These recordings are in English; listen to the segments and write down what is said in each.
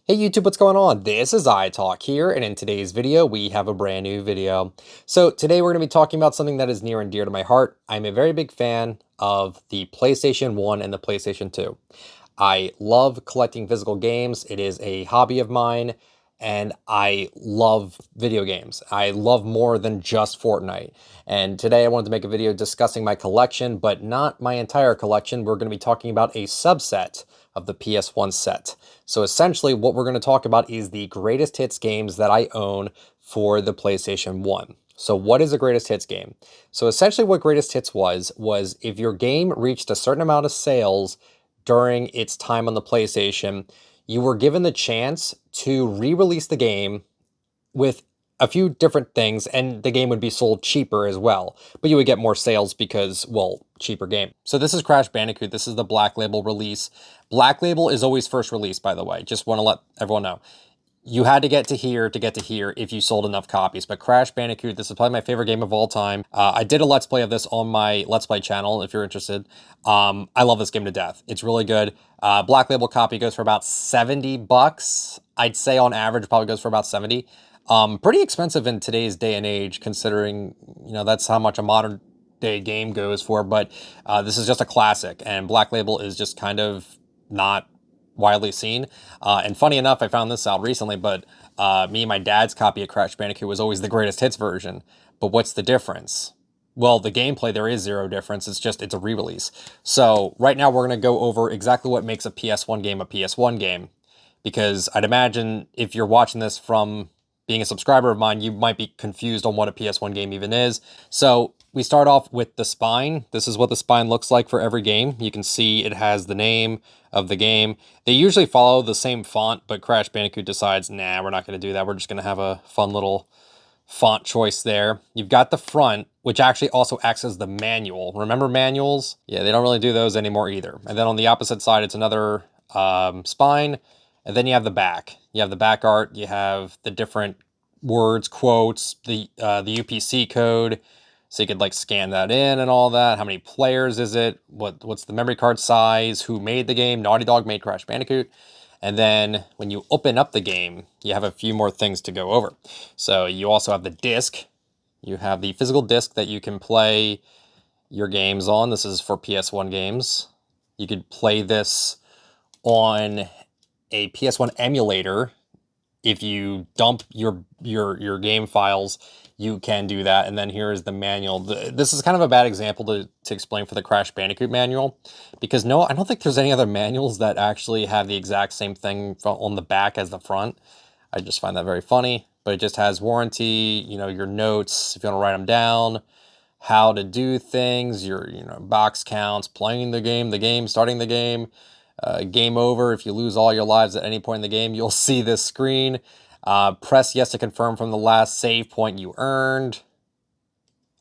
Hey YouTube, what's going on? This is iTalk here, and in today's video, we have a brand new video. So today we're going to be talking about something that is near and dear to my heart. I'm a very big fan of the PlayStation 1 and the PlayStation 2. I love collecting physical games. It is a hobby of mine, and I love video games. I love more than just Fortnite. And today I wanted to make a video discussing my collection, but not my entire collection. We're going to be talking about a subset of the PS1 set. So essentially what we're going to talk about is the greatest hits games that I own for the PlayStation 1. So what is a greatest hits game? So essentially what greatest hits was if your game reached a certain amount of sales during its time on the PlayStation, you were given the chance to re-release the game with a few different things, and the game would be sold cheaper as well, but you would get more sales because, well, cheaper game. So this is Crash Bandicoot. This is the Black Label release. Black Label is always first release, by the way. Just want to let everyone know. You had to get to here if you sold enough copies. But Crash Bandicoot, this is probably my favorite game of all time. I did a Let's Play of this on my Let's Play channel, if you're interested. I love this game to death. It's really good. Black Label copy goes for about 70 bucks. I'd say on average probably goes for about 70. Pretty expensive in today's day and age, considering, you know, that's how much a modern day game goes for. But this is just a classic, and Black Label is just kind of not widely seen. And funny enough, I found this out recently, but me and my dad's copy of Crash Bandicoot was always the greatest hits version. But what's the difference? Well, the gameplay, there is zero difference. It's a re-release. So right now we're going to go over exactly what makes a PS1 game a PS1 game. Because I'd imagine if you're watching this from being a subscriber of mine, you might be confused on what a PS1 game even is. So we start off with the spine. This is what the spine looks like for every game. You can see it has the name of the game. They usually follow the same font, but Crash Bandicoot decides, nah, we're not going to do that. We're just going to have a fun little font choice there. You've got the front, which actually also acts as the manual. Remember manuals? Yeah, they don't really do those anymore either. And then on the opposite side, it's another spine. And then you have the back. You have the back art. You have the different words, quotes, the UPC code. So you could like scan that in and all that. How many players is it? What's the memory card size? Who made the game? Naughty Dog made Crash Bandicoot. And then when you open up the game, you have a few more things to go over. So you also have the disc. You have the physical disc that you can play your games on. This is for PS1 games. You could play this on a PS1 emulator. If you dump your game files, you can do that. And then here is the manual. This is kind of a bad example to explain for the Crash Bandicoot manual, because no, I don't think there's any other manuals that actually have the exact same thing on the back as the front. I just find that very funny, but it just has warranty, you know, your notes, if you want to write them down, how to do things, your, you know, box counts, playing the game, starting the game, game over. If you lose all your lives at any point in the game, you'll see this screen. Press yes to confirm from the last save point you earned.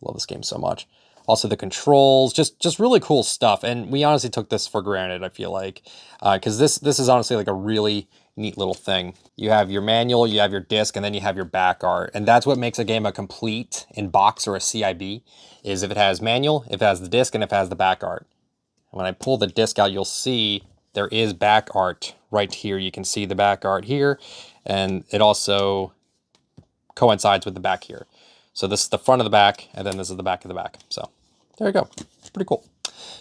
Love this game so much. Also the controls, just really cool stuff. And we honestly took this for granted, I feel like, because this is honestly like a really neat little thing. You have your manual, you have your disc, and then you have your back art. And that's what makes a game a complete in box or a CIB, is if it has manual, if it has the disc, and if it has the back art. When I pull the disc out, you'll see there is back art right here. You can see the back art here, and it also coincides with the back here. So this is the front of the back, and then this is the back of the back. So there you go. Pretty cool.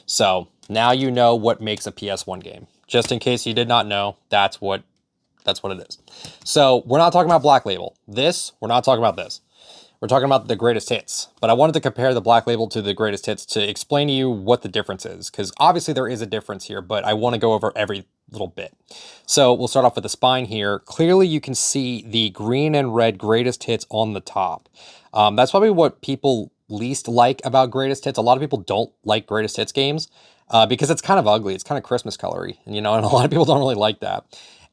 So now you know what makes a PS1 game. Just in case you did not know, that's what it is. So we're not talking about Black Label. We're not talking about this. We're talking about the greatest hits, but I wanted to compare the Black Label to the greatest hits to explain to you what the difference is, because obviously there is a difference here, but I want to go over every little bit. So we'll start off with the spine here. Clearly you can see the green and red greatest hits on the top. That's probably what people least like about greatest hits. A lot of people don't like greatest hits games because it's kind of ugly. It's kind of Christmas colory, and, you know, and a lot of people don't really like that.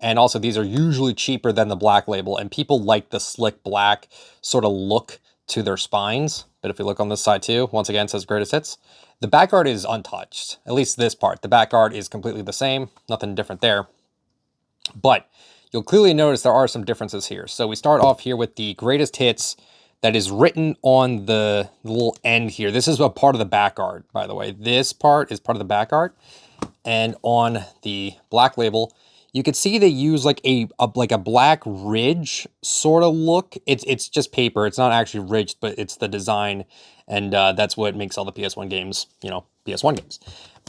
And also, these are usually cheaper than the Black Label, and people like the slick black sort of look to their spines. But if you look on this side too, once again, it says greatest hits. The back art is untouched, at least this part. The back art is completely the same, nothing different there. But you'll clearly notice there are some differences here. So we start off here with the greatest hits that is written on the little end here. This is a part of the back art, by the way. This part is part of the back art. And on the Black Label, you could see they use like a black ridge sort of look. It's just paper. It's not actually ridged, but it's the design, and that's what makes all the PS1 games, PS1 games.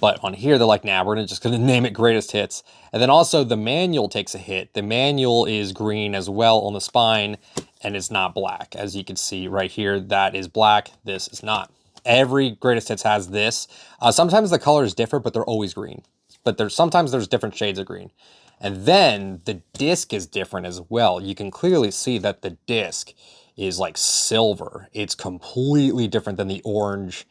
But on here, they're like, nah, we're just gonna name it Greatest Hits. And then also the manual takes a hit. The manual is green as well on the spine, and it's not black. As you can see right here, that is black. This is not. Every Greatest Hits has this. Sometimes the colors differ, but they're always green. But sometimes there's different shades of green. And then the disc is different as well. You can clearly see that the disc is like silver. It's completely different than the orange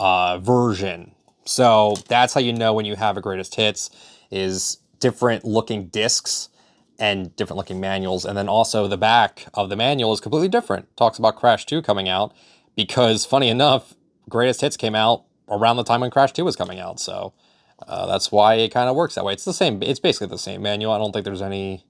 version. So that's how you know when you have a Greatest Hits, is different looking discs and different looking manuals. And then also the back of the manual is completely different. Talks about Crash 2 coming out, because funny enough, Greatest Hits came out around the time when Crash 2 was coming out. So that's why it kind of works that way. It's the same. It's basically the same manual. I don't think there's any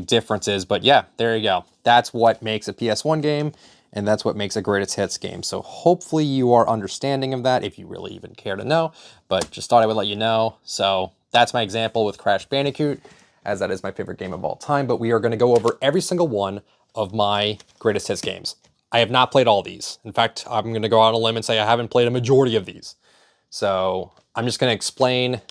differences, but yeah, there you go. That's what makes a PS1 game, and that's what makes a Greatest Hits game. So hopefully you are understanding of that, if you really even care to know, but just thought I would let you know. So that's my example with Crash Bandicoot, as that is my favorite game of all time, but we are going to go over every single one of my Greatest Hits games. I have not played all these. In fact, I'm going to go out on a limb and say I haven't played a majority of these. So I'm just going to explain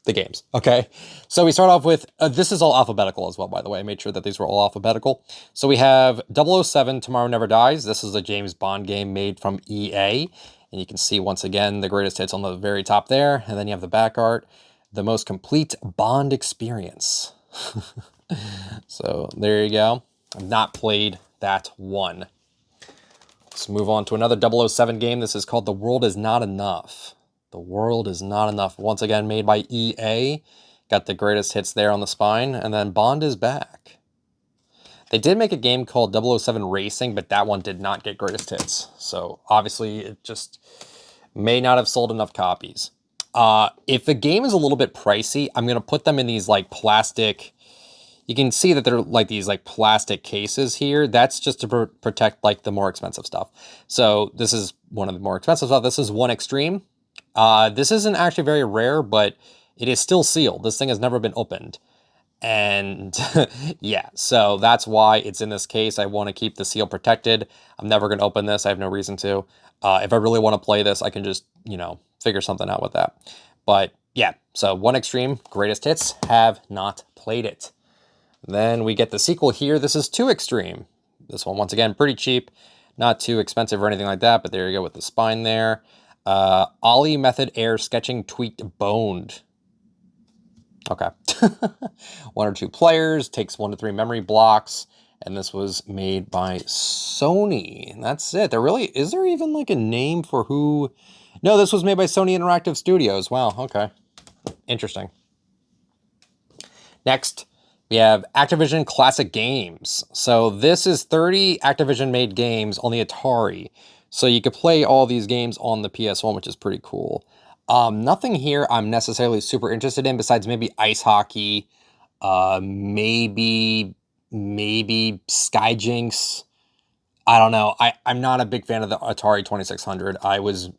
the games, okay? So we start off with, this is all alphabetical as well, by the way. I made sure that these were all alphabetical. So we have 007, Tomorrow Never Dies. This is a James Bond game made from EA. And you can see, once again, the Greatest Hits on the very top there. And then you have the back art, the most complete Bond experience. So there you go. I've not played that one. Let's move on to another 007 game. This is called The World Is Not Enough. The World Is Not Enough. Once again, made by EA. Got the Greatest Hits there on the spine. And then Bond is back. They did make a game called 007 Racing, but that one did not get Greatest Hits. So obviously it just may not have sold enough copies. If the game is a little bit pricey, I'm going to put them in these like plastic... You can see that they're like these like plastic cases here. That's just to protect like the more expensive stuff. So this is one of the more expensive stuff. This is One Extreme. This isn't actually very rare, but it is still sealed. This thing has never been opened. And yeah, so that's why it's in this case. I want to keep the seal protected. I'm never going to open this. I have no reason to. If I really want to play this, I can just, figure something out with that. But yeah, so One Extreme, Greatest Hits, have not played it. Then we get the sequel here. This is Two Extreme. This one, once again, pretty cheap. Not too expensive or anything like that, but there you go with the spine there. Ollie Method Air Sketching Tweaked Boned. Okay. 1 or 2 players, takes 1 to 3 memory blocks, and this was made by Sony. And that's it. Is there even like a name for who? No, this was made by Sony Interactive Studios. Wow, okay. Interesting. Next, we have Activision Classic Games. So this is 30 Activision-made games on the Atari. So you could play all these games on the PS1, which is pretty cool. Nothing here I'm necessarily super interested in besides maybe ice hockey, maybe Skyjinx. I don't know. I'm not a big fan of the Atari 2600. I was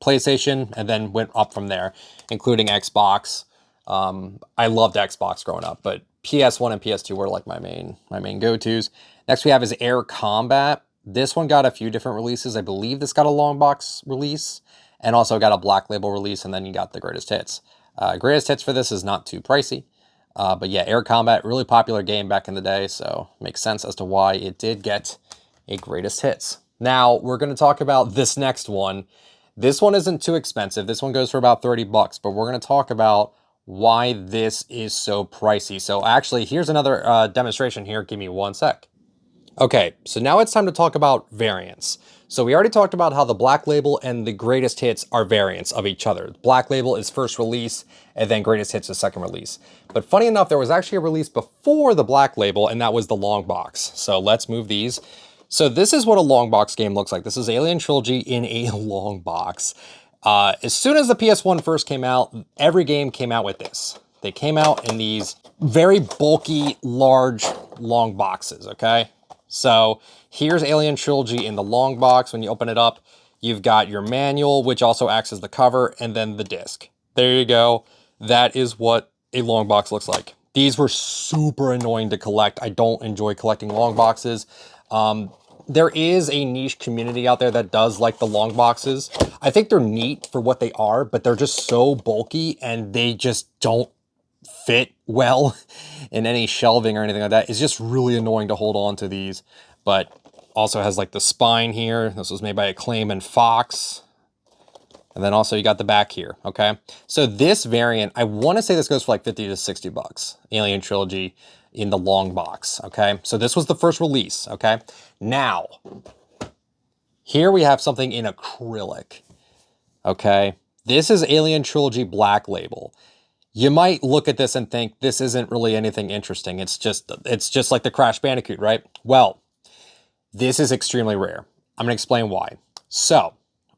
PlayStation and then went up from there, including Xbox. I loved Xbox growing up, but PS1 and PS2 were like my main go-tos. Next we have is Air Combat. This one got a few different releases. I believe this got a long box release and also got a black label release, and then you got the Greatest Hits. Greatest Hits for this is not too pricey. But yeah, Air Combat, really popular game back in the day, so makes sense as to why it did get a Greatest Hits. Now, we're going to talk about this next one. This one isn't too expensive. This one goes for about 30 bucks, but we're going to talk about why this is so pricey. So actually, here's another demonstration here. Give me one sec. Okay, so now it's time to talk about variants. So we already talked about how the Black Label and the Greatest Hits are variants of each other. Black Label is first release, and then Greatest Hits is second release. But funny enough, there was actually a release before the Black Label, and that was the Longbox. So let's move these. So this is what a Longbox game looks like. This is Alien Trilogy in a Longbox. As soon as the PS1 first came out, every game came out with this. They came out in these very bulky, large, long boxes, okay? So here's Alien Trilogy in the long box. When you open it up, you've got your manual, which also acts as the cover, and then the disc. There you go. That is what a long box looks like. These were super annoying to collect. I don't enjoy collecting long boxes. There is a niche community out there that does like the long boxes. I think they're neat for what they are, but they're just so bulky and they just don't fit well in any shelving or anything like that. It's just really annoying to hold on to these, but also has like the spine here. This was made by Acclaim and Fox. And then also you got the back here, okay? So this variant, I want to say this goes for like 50 to 60 bucks, Alien Trilogy in the long box, okay? So this was the first release, okay? Now, here we have something in acrylic, okay? This is Alien Trilogy Black Label. You might look at this and think this isn't really anything interesting. It's just like the Crash Bandicoot, right? Well, this is extremely rare. I'm gonna explain why. So,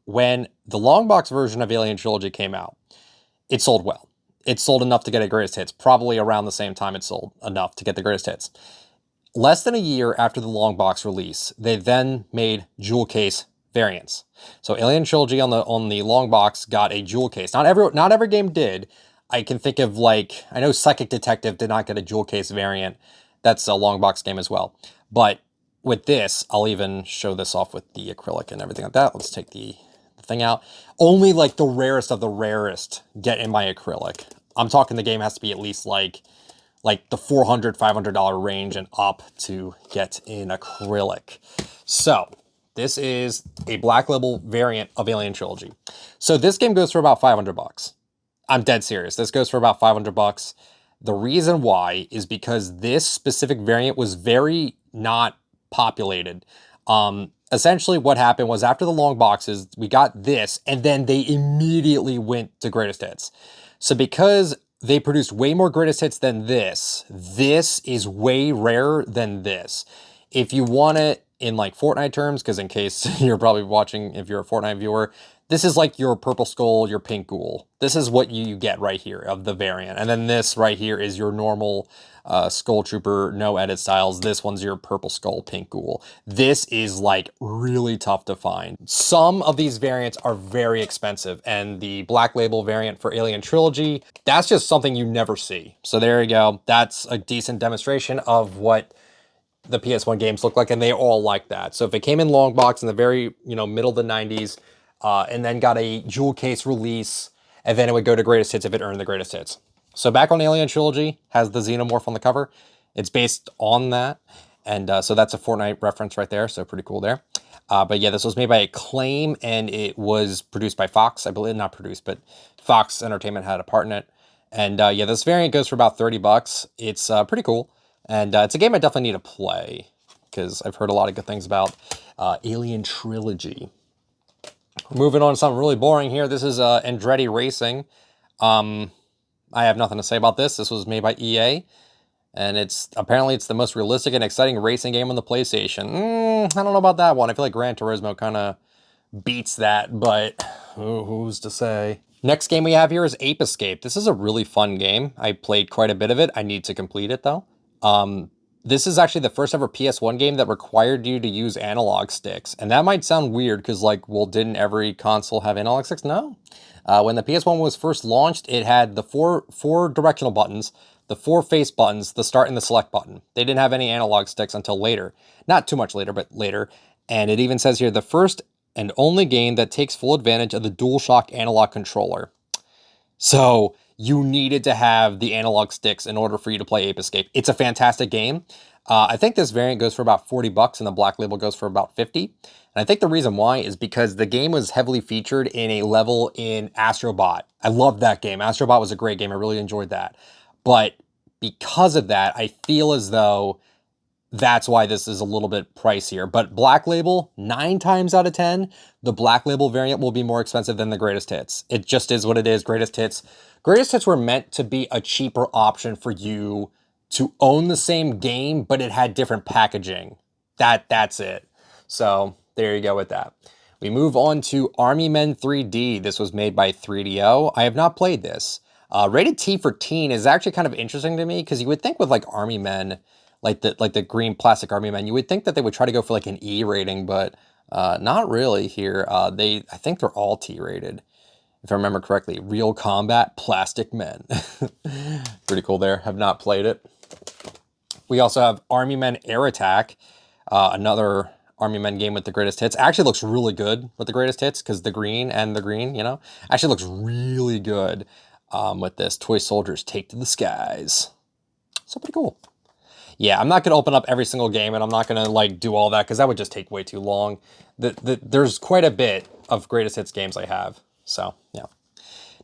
when the long box version of Alien Trilogy came out, it sold well. It sold enough to get a greatest hits, probably around the same time it sold enough to get the greatest hits. Less than a year after the long box release, they then made jewel case variants. So Alien Trilogy on the long box got a jewel case. Not every game did. I can think of, like, I know Psychic Detective did not get a jewel case variant. That's a long box game as well. But with this, I'll even show this off with the acrylic and everything like that. Let's take the thing out. Only like the rarest of the rarest get in my acrylic. I'm talking the game has to be at least like the $400, $500 range and up to get in acrylic. So this is a Black Label variant of Alien Trilogy. So this game goes for about 500 bucks. I'm dead serious. This goes for about 500 bucks. The reason why is because this specific variant was very not populated. Essentially what happened was after the long boxes, we got this, and then they immediately went to greatest hits. So because they produced way more greatest hits than this is way rarer than this. If you want it in like Fortnite terms, because in case you're probably watching, if you're a Fortnite viewer, this is like your purple skull, your pink ghoul. This is what you get right here of the variant. And then this right here is your normal Skull Trooper, no edit styles. This one's your purple skull, pink ghoul. This is like really tough to find. Some of these variants are very expensive, and the Black Label variant for Alien Trilogy, that's just something you never see. So there you go. That's a decent demonstration of what the PS1 games look like, and they all like that. So if it came in long box in the very, middle of the 90s, and then got a jewel case release, and then it would go to greatest hits if it earned the greatest hits. So back on Alien Trilogy, has the Xenomorph on the cover. It's based on that, and so that's a Fortnite reference right there, so pretty cool there. But yeah, this was made by Acclaim, and it was produced by Fox, I believe. Not produced, but Fox Entertainment had a part in it. And yeah, this variant goes for about 30 bucks. It's pretty cool, and it's a game I definitely need to play, because I've heard a lot of good things about Alien Trilogy. Moving on to something really boring here. This is Andretti Racing. I have nothing to say about this. This was made by EA, and apparently it's the most realistic and exciting racing game on the PlayStation. I don't know about that one. I feel like Gran Turismo kind of beats that, but who's to say? Next game we have here is Ape Escape. This is a really fun game. I played quite a bit of it. I need to complete it though. This is actually the first ever PS1 game that required you to use analog sticks. And that might sound weird because, like, well, didn't every console have analog sticks? No. When the PS1 was first launched, it had the four directional buttons, the 4 face buttons, the start and the select button. They didn't have any analog sticks until later. Not too much later, but later. And it even says here, the first and only game that takes full advantage of the DualShock analog controller. So you needed to have the analog sticks in order for you to play Ape Escape. It's a fantastic game. I think this variant goes for about 40 bucks and the Black Label goes for about 50. And I think the reason why is because the game was heavily featured in a level in Astrobot. I loved that game. Astrobot was a great game. I really enjoyed that. But because of that, I feel as though that's why this is a little bit pricier. But Black Label, 9 times out of 10, the Black Label variant will be more expensive than the Greatest Hits. It just is what it is, Greatest Hits. Greatest Hits were meant to be a cheaper option for you to own the same game, but it had different packaging. That's it. So there you go with that. We move on to Army Men 3D. This was made by 3DO. I have not played this. Rated T for teen is actually kind of interesting to me because you would think with like Army Men, like the green plastic Army Men, you would think that they would try to go for like an E rating, but not really here. I think they're all T rated. if I remember correctly. Real Combat Plastic Men. Pretty cool there. Have not played it. We also have Army Men Air Attack, another Army Men game with the greatest hits. Actually looks really good with the greatest hits because the green, you know, actually looks really good with this. Toy Soldiers Take to the Skies. So pretty cool. Yeah, I'm not going to open up every single game, and I'm not going to like do all that because that would just take way too long. There's quite a bit of greatest hits games I have. So yeah.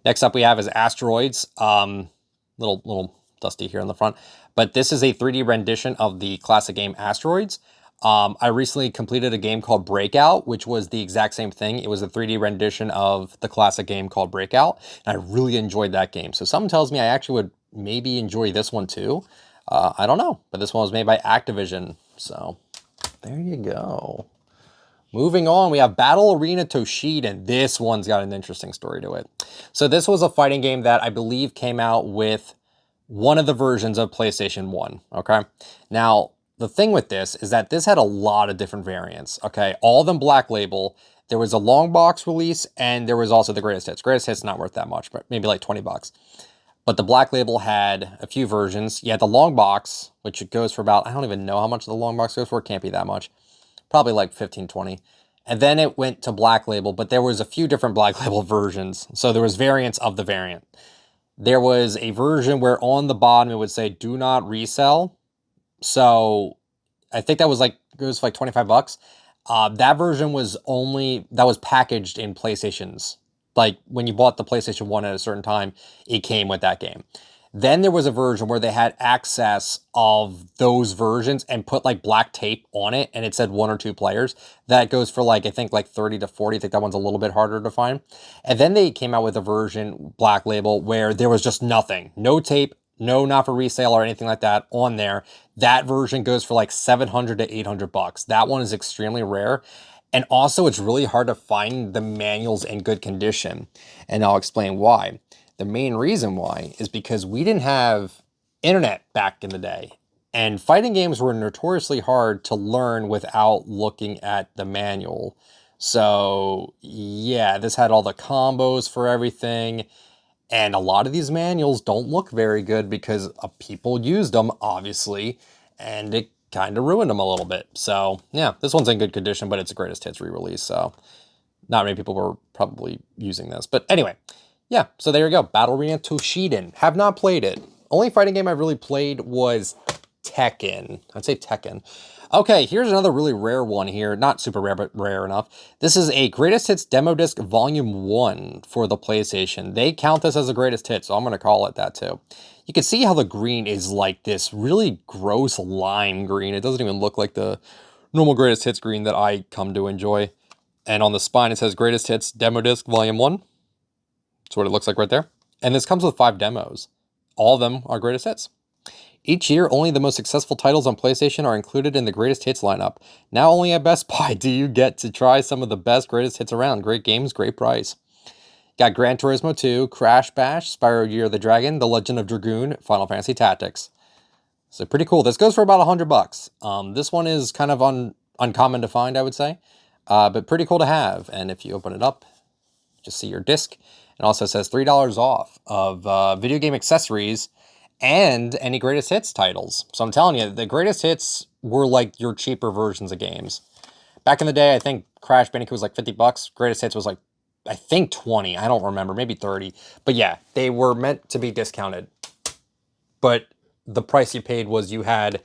Next up we have is Asteroids. Little dusty here in the front, but this is a 3D rendition of the classic game Asteroids. I recently completed a game called Breakout, which was the exact same thing. It was a 3D rendition of the classic game called Breakout, and I really enjoyed that game. So something tells me I actually would maybe enjoy this one too. I don't know, but this one was made by Activision. So there you go. Moving on, we have Battle Arena Toshinden. This one's got an interesting story to it. So this was a fighting game that I believe came out with one of the versions of PlayStation 1, okay? Now, the thing with this is that this had a lot of different variants, okay? All of them Black Label. There was a Longbox release, and there was also the Greatest Hits. Greatest Hits not worth that much, but maybe like 20 bucks. But the Black Label had a few versions. You had the long box, which it goes for about, I don't even know how much the long box goes for. It can't be that much. Probably like 15, 20. And then it went to Black Label, but there was a few different Black Label versions. So there was variants of the variant. There was a version where on the bottom it would say, do not resell. So I think that was like, it was like 25 bucks. That version was that was packaged in PlayStations. Like when you bought the PlayStation 1 at a certain time, it came with that game. Then there was a version where they had access of those versions and put like black tape on it, and it said 1 or 2 players. That goes for like, I think like 30 to 40. I think that one's a little bit harder to find. And then they came out with a version, Black Label, where there was just nothing. No tape, no not for resale or anything like that on there. That version goes for like 700 to 800 bucks. That one is extremely rare. And also, it's really hard to find the manuals in good condition. And I'll explain why. The main reason why is because we didn't have internet back in the day. And fighting games were notoriously hard to learn without looking at the manual. So yeah, this had all the combos for everything. And a lot of these manuals don't look very good because people used them, obviously. And it kind of ruined them a little bit. So yeah, this one's in good condition, but it's a greatest hits re-release. So not many people were probably using this. But anyway, yeah, so there you go. Battle Arena Toshinden. Have not played it. Only fighting game I've really played was Tekken. I'd say Tekken. Okay, here's another really rare one here. Not super rare, but rare enough. This is a Greatest Hits Demo Disc Volume 1 for the PlayStation. They count this as a Greatest Hit, so I'm going to call it that too. You can see how the green is like this really gross lime green. It doesn't even look like the normal Greatest Hits green that I come to enjoy. And on the spine, it says Greatest Hits Demo Disc Volume 1. That's what it looks like right there. And this comes with 5 demos. All of them are Greatest Hits. Each year, only the most successful titles on PlayStation are included in the Greatest Hits lineup. Now only at Best Buy do you get to try some of the best Greatest Hits around. Great games, great price. Got Gran Turismo 2, Crash Bash, Spyro Year of the Dragon, The Legend of Dragoon, Final Fantasy Tactics. So pretty cool. This goes for about 100 bucks. This one is kind of uncommon to find, I would say, but pretty cool to have. And if you open it up, just see your disc. It also says $3 off of video game accessories and any Greatest Hits titles. So I'm telling you, the Greatest Hits were like your cheaper versions of games. Back in the day, I think Crash Bandicoot was like 50 bucks. Greatest Hits was like, I think 20. I don't remember, maybe 30. But yeah, they were meant to be discounted. But the price you paid was you had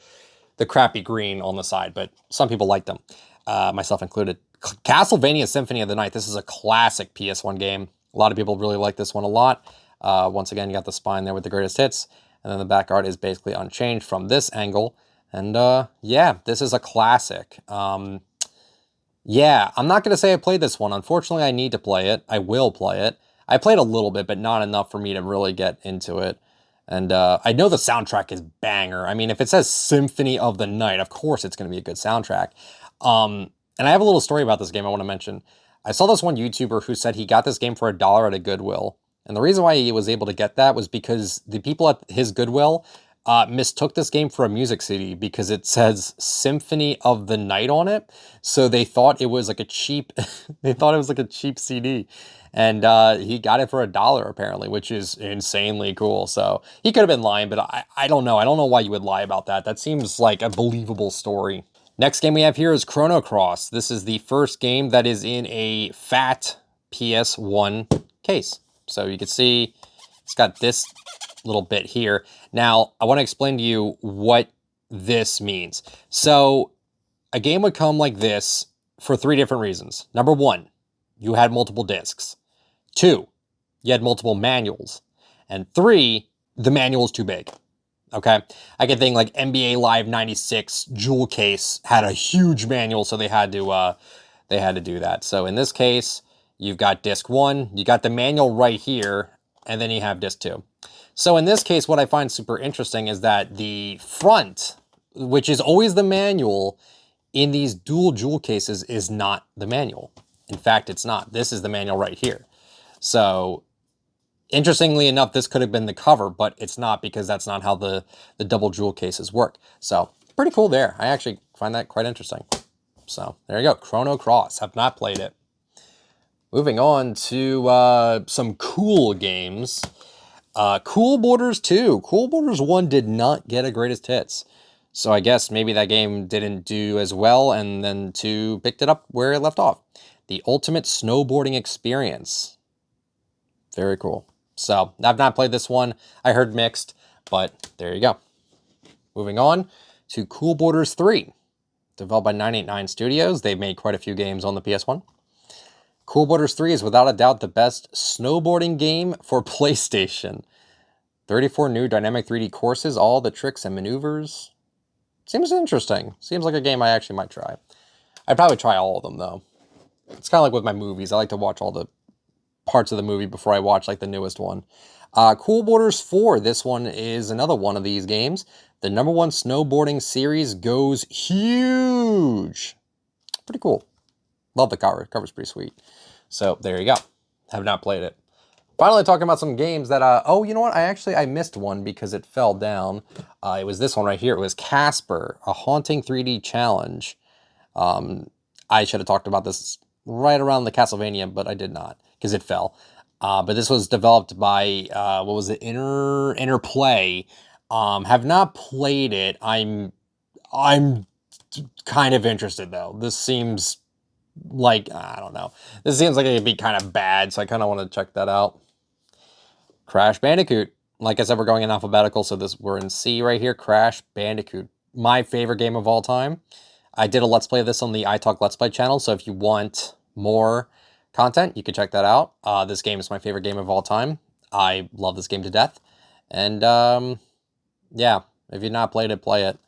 the crappy green on the side, but some people liked them, myself included. Castlevania Symphony of the Night. This is a classic PS1 game. A lot of people really like this one a lot. Once again, you got the spine there with the Greatest Hits. And then the back art is basically unchanged from this angle. And yeah, this is a classic. Yeah, I'm not going to say I played this one. Unfortunately, I need to play it. I will play it. I played a little bit, but not enough for me to really get into it. And I know the soundtrack is banger. I mean, if it says Symphony of the Night, of course it's going to be a good soundtrack. And I have a little story about this game I want to mention. I saw this one YouTuber who said he got this game for $1 at a Goodwill. And the reason why he was able to get that was because the people at his Goodwill mistook this game for a music CD because it says Symphony of the Night on it. So they thought it was like a cheap, they thought it was like a cheap CD. And he got it for $1 apparently, which is insanely cool. So he could have been lying, but I don't know. I don't know why you would lie about that. That seems like a believable story. Next game we have here is Chrono Cross. This is the first game that is in a fat PS1 case. So you can see it's got this little bit here. Now, I want to explain to you what this means. So a game would come like this for 3 different reasons. Number 1, you had multiple discs. 2, you had multiple manuals. And 3, the manual is too big. Okay, I can think like NBA Live 96 Jewel Case had a huge manual, so they had to do that. So in this case, you've got disc 1, you got the manual right here, and then you have disc 2. So in this case, what I find super interesting is that the front, which is always the manual, in these dual jewel cases is not the manual. In fact, it's not. This is the manual right here. So interestingly enough, this could have been the cover, but it's not, because that's not how the double jewel cases work. So pretty cool there. I actually find that quite interesting. So there you go. Chrono Cross. Have not played it. Moving on to some cool games. Cool Borders 2. Cool Borders 1 did not get a greatest hits. So I guess maybe that game didn't do as well, and then 2 picked it up where it left off. The Ultimate Snowboarding Experience. Very cool. So I've not played this one. I heard mixed, but there you go. Moving on to Cool Borders 3. Developed by 989 Studios. They've made quite a few games on the PS1. Cool Borders 3 is without a doubt the best snowboarding game for PlayStation. 34 new dynamic 3D courses, all the tricks and maneuvers. Seems interesting. Seems like a game I actually might try. I'd probably try all of them, though. It's kind of like with my movies. I like to watch all the parts of the movie before I watch like the newest one. Cool Borders 4. This one is another one of these games. The #1 snowboarding series goes huge. Pretty cool. Love the cover. The cover's pretty sweet. So there you go. Have not played it. Finally, talking about some games that, oh, you know what? I missed one because it fell down. It was this one right here. It was Casper, a haunting 3D challenge. I should have talked about this right around the Castlevania, but I did not because it fell. But this was developed by, what was it? Interplay. Have not played it. I'm kind of interested though. This seems like, I don't know. This seems like it'd be kind of bad, so I kind of want to check that out. Crash Bandicoot. Like I said, we're going in alphabetical, so we're in C right here. Crash Bandicoot. My favorite game of all time. I did a Let's Play of this on the iTalk Let's Play channel, so if you want more content, you can check that out. This game is my favorite game of all time. I love this game to death. And, yeah, if you've not played it, play it.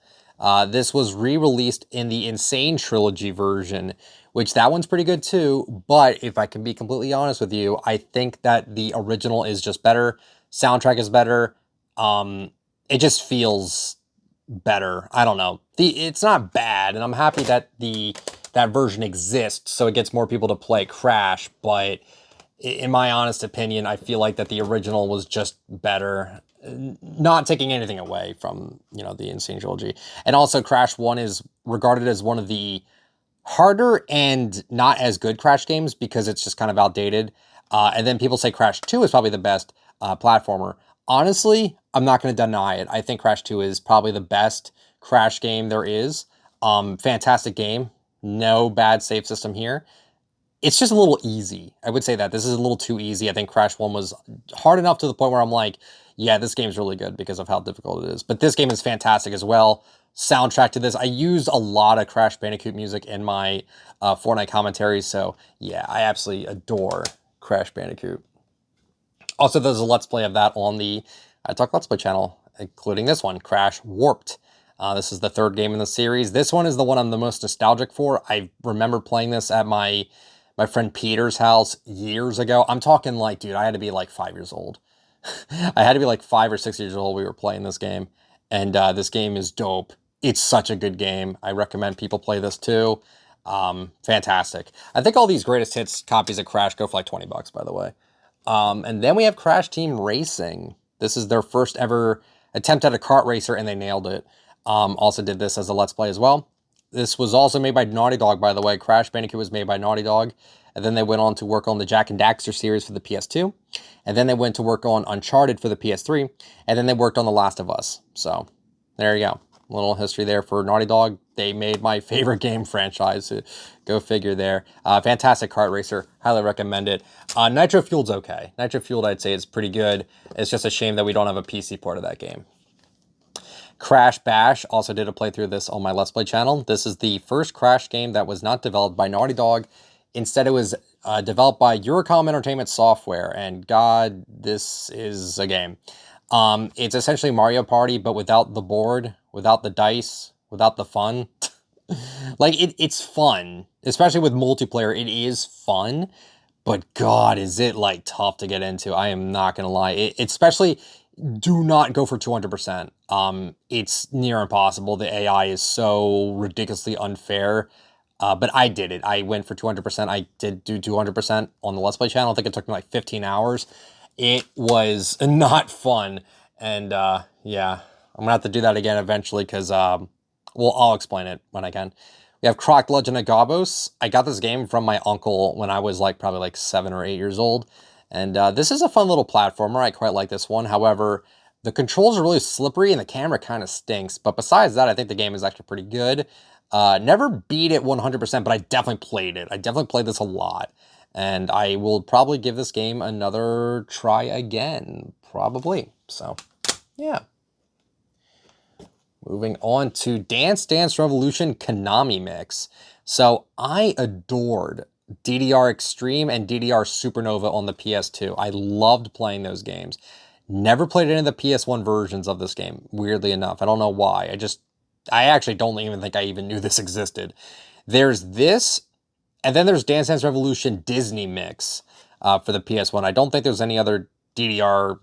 This was re-released in the Insane Trilogy version, which that one's pretty good too, but if I can be completely honest with you, I think that the original is just better. Soundtrack is better. It just feels better. I don't know. It's not bad, and I'm happy that that version exists, so it gets more people to play Crash, but in my honest opinion, I feel like that the original was just better. Not taking anything away from, you know, the Insane Trilogy. And also Crash 1 is regarded as one of the harder and not as good Crash games because it's just kind of outdated. And then people say Crash 2 is probably the best platformer. Honestly, I'm not going to deny it. I think Crash 2 is probably the best Crash game there is. Fantastic game. No bad save system here. It's just a little easy. I would say that. This is a little too easy. I think Crash 1 was hard enough to the point where I'm like, yeah, this game's really good because of how difficult it is. But this game is fantastic as well. Soundtrack to this. I used a lot of Crash Bandicoot music in my Fortnite commentaries. So yeah, I absolutely adore Crash Bandicoot. Also, there's a Let's Play of that on the iTalk Let's Play channel, including this one, Crash Warped. This is the 3rd game in the series. This one is the one I'm the most nostalgic for. I remember playing this at my friend Peter's house years ago. I'm talking like, dude, I had to be like 5 years old. I had to be like 5 or 6 years old. We were playing this game, and this game is dope. It's such a good game. I recommend people play this too. Fantastic. I think all these greatest hits copies of Crash go for like 20 bucks, by the way. And then we have Crash Team Racing. This is their first ever attempt at a kart racer, and they nailed it. Also did this as a Let's Play as well. This was also made by Naughty Dog, by the way. Crash Bandicoot was made by Naughty Dog. And then they went on to work on the Jak and Daxter series for the PS2. And then they went to work on Uncharted for the PS3. And then they worked on The Last of Us. So, there you go. A little history there for Naughty Dog. They made my favorite game franchise. So go figure there. Fantastic kart racer. Highly recommend it. Nitro Fueled's okay. Nitro Fueled, I'd say, is pretty good. It's just a shame that we don't have a PC port of that game. Crash Bash, also did a playthrough of this on my Let's Play channel. This is the first Crash game that was not developed by Naughty Dog. Instead, it was developed by Eurocom Entertainment Software, and God, this is a game. It's essentially Mario Party, but without the board, without the dice, without the fun. Like, it's fun, especially with multiplayer. It is fun, but God, is it, like, tough to get into. I am not going to lie. Especially, do not go for 200%. It's near impossible. The AI is so ridiculously unfair. But I did it. I went for 200%. I did do 200% on the Let's Play channel. I think it took me like 15 hours. It was not fun. And yeah, I'm going to have to do that again eventually because, well, I'll explain it when I can. We have Croc Legend of Gobbos. I got this game from my uncle when I was like probably like 7 or 8 years old. And this is a fun little platformer. I quite like this one. However, the controls are really slippery and the camera kind of stinks. But besides that, I think the game is actually pretty good. Never beat it 100%, but I definitely played it. I definitely played this a lot. And I will probably give this game another try again. Probably. So, yeah. Moving on to Dance Dance Revolution Konami Mix. So, I adored DDR Extreme and DDR Supernova on the PS2. I loved playing those games. Never played any of the PS1 versions of this game, weirdly enough. I don't know why. I actually don't even think I even knew this existed. There's this, and then there's Dance Dance Revolution Disney Mix for the PS1. I don't think there's any other DDR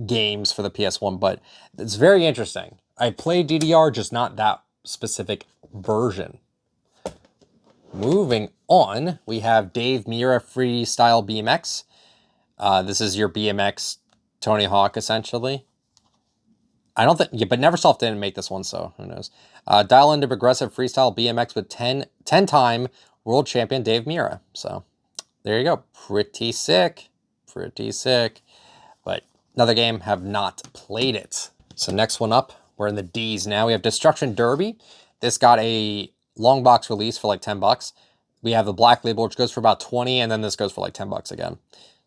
games for the PS1, but it's very interesting. I played DDR, just not that specific version. Moving on, we have Dave Mirra Freestyle BMX. This is your BMX Tony Hawk, essentially. I don't think, yeah, but Neversoft didn't make this one, so who knows. Dial into progressive freestyle BMX with 10-time world champion Dave Mirra. So there you go. Pretty sick. Pretty sick. But another game, have not played it. So next one up, we're in the D's now. We have Destruction Derby. This got a long box release for like 10 bucks. We have the black label, which goes for about 20, and then this goes for like 10 bucks again.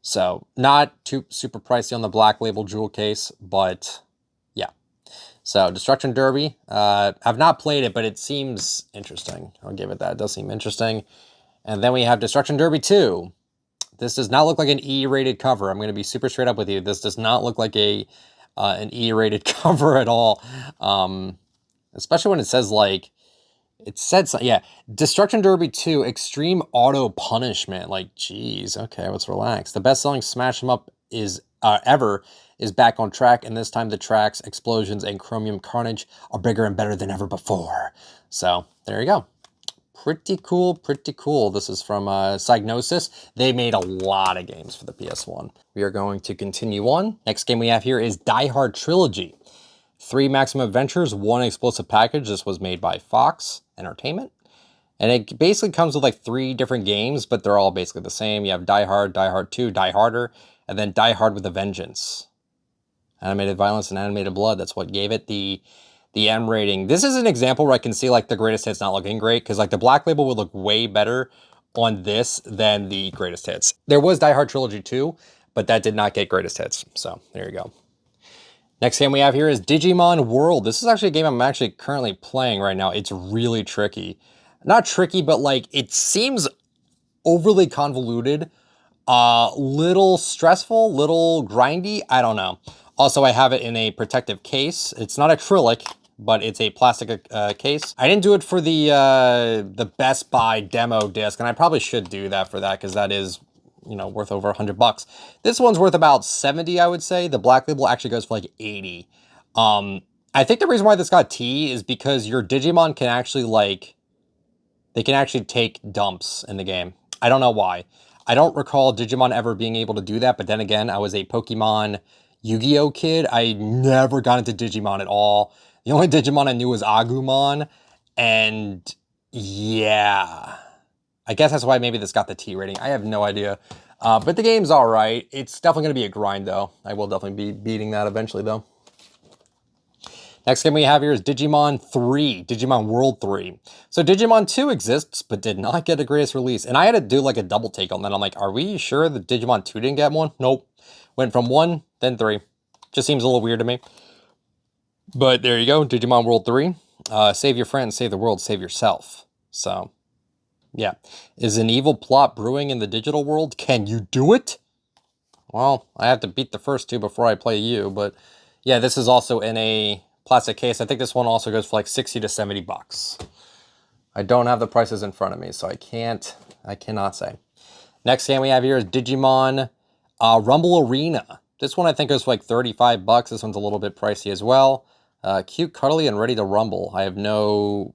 So not too super pricey on the black label jewel case, but yeah. So Destruction Derby, I've not played it, but it seems interesting. I'll give it that. It does seem interesting. And then we have Destruction Derby 2. This does not look like an E-rated cover. I'm going to be super straight up with you. This does not look like an E-rated cover at all. Especially when it says like, it said something, yeah. Destruction Derby 2, Extreme Auto Punishment. Like, geez, okay, let's relax. The best-selling smash 'em up ever is back on track, and this time the tracks, explosions, and chromium carnage are bigger and better than ever before. So, there you go. Pretty cool, pretty cool. This is from Psygnosis. They made a lot of games for the PS1. We are going to continue on. Next game we have here is Die Hard Trilogy. 3 Maximum Adventures, 1 Explosive Package. This was made by Fox Entertainment. And it basically comes with like 3 different games, but they're all basically the same. You have Die Hard, Die Hard 2, Die Harder, and then Die Hard with a Vengeance. Animated violence and animated blood. That's what gave it the M rating. This is an example where I can see like the greatest hits not looking great, because like the black label would look way better on this than the greatest hits. There was Die Hard Trilogy 2, but that did not get greatest hits. So there you go. Next game we have here is Digimon World. This is actually a game I'm actually currently playing right now. It's really tricky. Not tricky, but like it seems overly convoluted, little stressful, little grindy. I don't know. Also, I have it in a protective case. It's not acrylic, but it's a plastic case. I didn't do it for the Best Buy demo disc, and I probably should do that for that because that is, you know, worth over 100 bucks. This one's worth about 70, I would say. The black label actually goes for like 80. I think the reason why this got T is because your Digimon can actually like, they can actually take dumps in the game. I don't know why. I don't recall Digimon ever being able to do that, but then again, I was a Pokemon Yu-Gi-Oh kid. I never got into Digimon at all. The only Digimon I knew was Agumon, and Yeah. I guess that's why maybe this got the T rating. I have no idea. But the game's all right. It's definitely going to be a grind, though. I will definitely be beating that eventually, though. Next game we have here is Digimon 3, Digimon World 3. So Digimon 2 exists, but did not get a greatest release. And I had to do like a double take on that. I'm like, are we sure that Digimon 2 didn't get one? Nope. Went from 1, then 3. Just seems a little weird to me. But there you go, Digimon World 3. Save your friends, save the world, save yourself. So, yeah. Is an evil plot brewing in the digital world? Can you do it? Well, I have to beat the first two before I play you, but yeah, this is also in a plastic case. I think this one also goes for like 60 to 70 bucks. I don't have the prices in front of me, so I cannot say. Next game we have here is Digimon Rumble Arena. This one I think goes for like 35 bucks. This one's a little bit pricey as well. Cute, cuddly, and ready to rumble. I know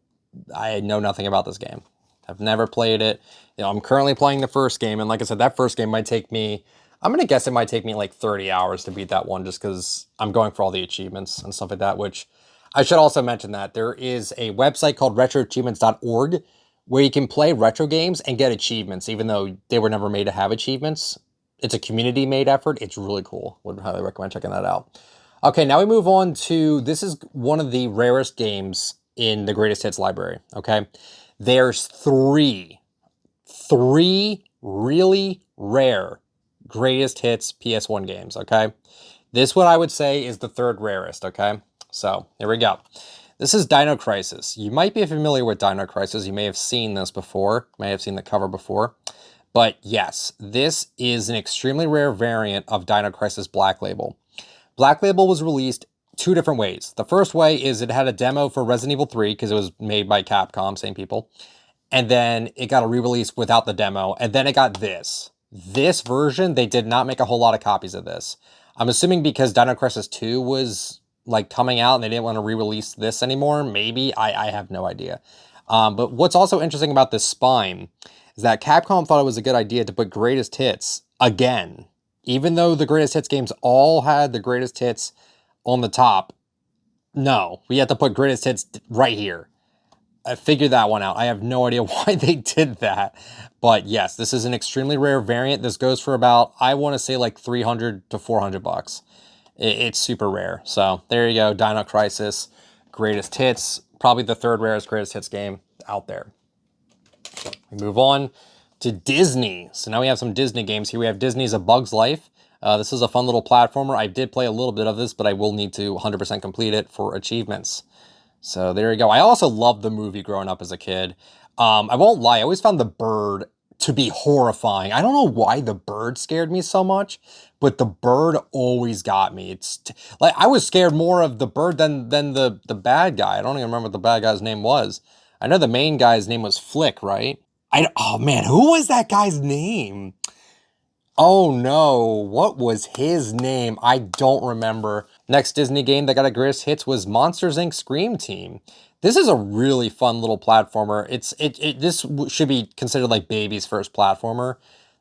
nothing about this game. I've never played it. You know, I'm currently playing the first game, and like I said, that first game might take me, I'm gonna guess it might take me like 30 hours to beat that one just because I'm going for all the achievements and stuff like that, which I should also mention that there is a website called retroachievements.org where you can play retro games and get achievements, even though they were never made to have achievements. It's a community-made effort. It's really cool. Would highly recommend checking that out. Okay, now we move on to, this is one of the rarest games in the Greatest Hits library, okay? There's three really rare Greatest Hits PS1 games, okay? This one I would say is the third rarest, okay? So, here we go. This is Dino Crisis. You might be familiar with Dino Crisis. You may have seen this before. May have seen the cover before. But yes, this is an extremely rare variant of Dino Crisis Black Label. Black Label was released two different ways. The first way is it had a demo for Resident Evil 3 because it was made by Capcom, same people. And then it got a re-release without the demo. And then it got this. This version, they did not make a whole lot of copies of this. I'm assuming because Dino Crisis 2 was like coming out and they didn't want to re-release this anymore. Maybe. I have no idea. But what's also interesting about this spine is that Capcom thought it was a good idea to put Greatest Hits again. Even though the Greatest Hits games all had the Greatest Hits on the top, no, we had to put Greatest Hits right here. I figured that one out. I have no idea why they did that. But yes, this is an extremely rare variant. This goes for about, I want to say like 300 to 400 bucks. It's super rare. So there you go. Dino Crisis, Greatest Hits. Probably the third rarest Greatest Hits game out there. We move on to Disney. So now we have some Disney games here. We have Disney's A Bug's Life. This is a fun little platformer. I did play a little bit of this, but I will need to 100% complete it for achievements. So there you go. I also loved the movie growing up as a kid. I won't lie, I always found the bird to be horrifying. I don't know why the bird scared me so much, but the bird always got me. Like I was scared more of the bird than the bad guy. I don't even remember what the bad guy's name was. I know the main guy's name was Flick, right? Oh man, who was that guy's name? Oh no, what was his name? I don't remember. Next Disney game that got a greatest hits was Monsters Inc. Scream Team. This is a really fun little platformer. This should be considered like baby's first platformer.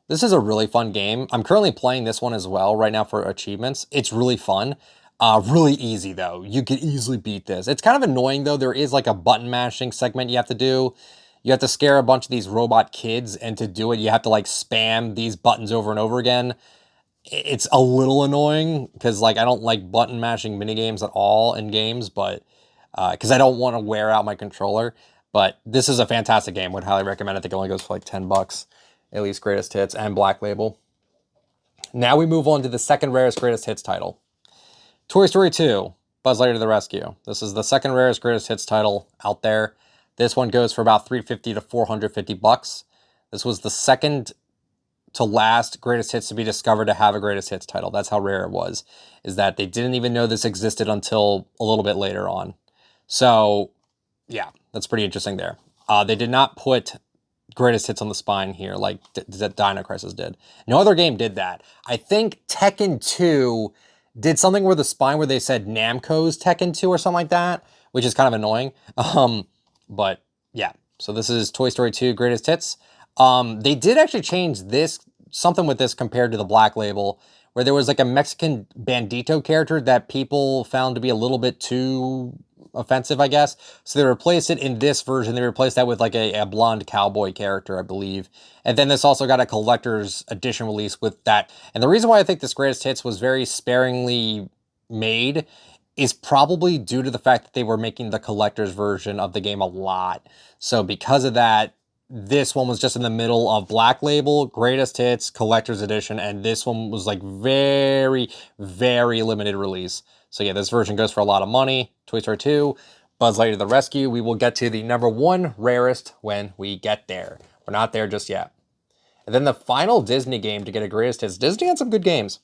This is a really fun game. I'm currently playing this one as well right now for achievements. It's really fun. Really easy though. You could easily beat this. It's kind of annoying though. There is like a button mashing segment you have to do. You have to scare a bunch of these robot kids, and to do it, you have to like spam these buttons over and over again. It's a little annoying because like I don't like button mashing minigames at all in games, but because I don't want to wear out my controller. But this is a fantastic game. Would highly recommend it. I think it only goes for like 10 bucks, at least Greatest Hits and Black Label. Now we move on to the second rarest Greatest Hits title. Toy Story 2, Buzz Lightyear to the Rescue. This is the second rarest Greatest Hits title out there. This one goes for about 350 to 450 bucks. This was the second to last Greatest Hits to be discovered to have a Greatest Hits title. That's how rare it was, is that they didn't even know this existed until a little bit later on. So, yeah, that's pretty interesting there. They did not put Greatest Hits on the spine here like Dino Crisis did. No other game did that. I think Tekken 2 did something where the spine where they said Namco's Tekken 2 or something like that, which is kind of annoying. But yeah, so this is Toy Story 2 Greatest Hits. They did actually change this, something with this compared to the Black Label, where there was like a Mexican bandito character that people found to be a little bit too offensive, I guess. So they replaced it in this version. They replaced that with like a blonde cowboy character, I believe. And then this also got a collector's edition release with that. And the reason why I think this Greatest Hits was very sparingly made is probably due to the fact that they were making the collector's version of the game a lot. So because of that, this one was just in the middle of Black Label, Greatest Hits, Collector's Edition, and this one was like very, very limited release. So yeah, this version goes for a lot of money. Toy Story 2, Buzz Lightyear to the rescue. We will get to the #1 rarest when we get there. We're not there just yet. And then the final Disney game to get a Greatest Hits, Disney had some good games,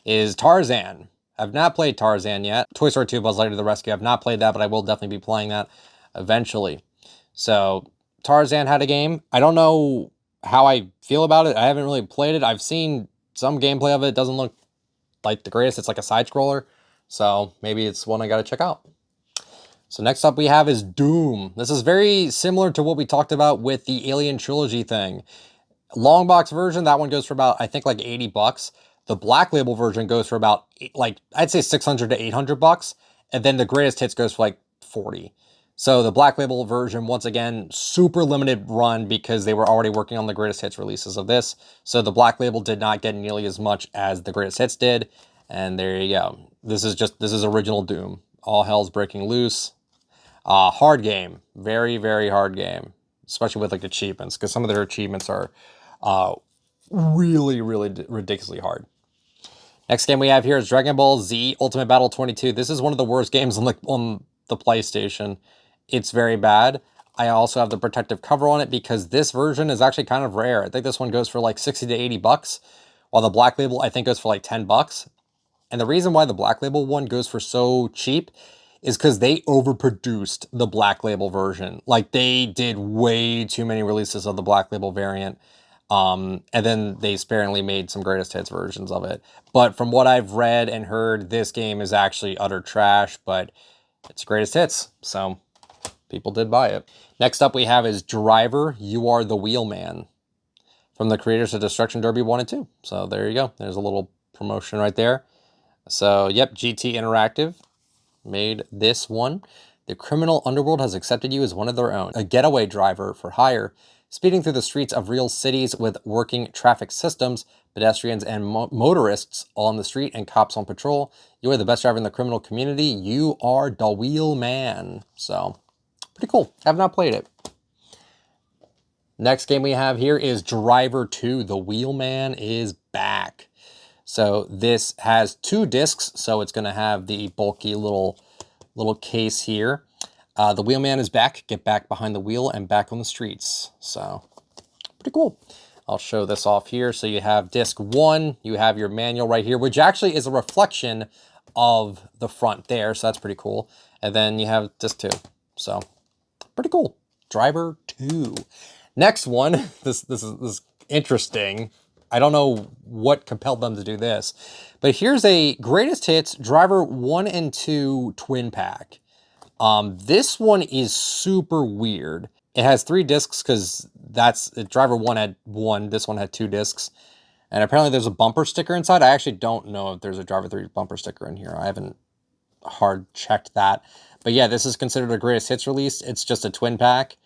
is Tarzan. I've not played Tarzan yet. Toy Story 2, Buzz Lightyear to the rescue. I've not played that, but I will definitely be playing that eventually. So Tarzan had a game. I don't know how I feel about it. I haven't really played it. I've seen some gameplay of it. It doesn't look like the greatest. It's like a side scroller. So maybe it's one I got to check out. So next up we have is Doom. This is very similar to what we talked about with the Alien Trilogy thing. Longbox version, that one goes for about, I think, like 80 bucks. The Black Label version goes for about, like, I'd say 600 to 800 bucks. And then the Greatest Hits goes for like 40. So the Black Label version, once again, super limited run because they were already working on the Greatest Hits releases of this. So the Black Label did not get nearly as much as the Greatest Hits did. And there you go. This is original Doom. All hell's breaking loose. Hard game. Very, very hard game. Especially with like achievements, because some of their achievements are really, really ridiculously hard. Next game we have here is Dragon Ball Z Ultimate Battle 22. This is one of the worst games on the PlayStation. It's very bad. I also have the protective cover on it because this version is actually kind of rare. I think this one goes for like 60 to 80 bucks, while the Black Label I think goes for like 10 bucks. And the reason why the Black Label one goes for so cheap is because they overproduced the Black Label version. Like, they did way too many releases of the Black Label variant. And then they sparingly made some Greatest Hits versions of it. But from what I've read and heard, this game is actually utter trash, but it's Greatest Hits, so people did buy it. Next up we have is Driver, You Are the Wheelman, from the creators of Destruction Derby 1 and 2. So there you go. There's a little promotion right there. So, yep, GT Interactive made this one. The criminal underworld has accepted you as one of their own, a getaway driver for hire, speeding through the streets of real cities with working traffic systems, pedestrians and motorists all on the street and cops on patrol. You are the best driver in the criminal community. You are the wheelman. So, pretty cool. Have not played it. Next game we have here is Driver 2. The Wheelman is back. So this has 2 discs, so it's going to have the bulky little case here. The Wheelman is back. Get back behind the wheel and back on the streets. So, pretty cool. I'll show this off here. So you have disc 1, you have your manual right here, which actually is a reflection of the front there, so that's pretty cool. And then you have disc 2. So, pretty cool. Driver 2. Next one, this is interesting. I don't know what compelled them to do this, but here's a Greatest Hits Driver 1 and 2 twin pack. This one is super weird. It has 3 discs because Driver 1 had 1, this one had 2 discs. And apparently there's a bumper sticker inside. I actually don't know if there's a Driver 3 bumper sticker in here. I haven't hard checked that. But yeah, this is considered a Greatest Hits release. It's just a twin pack.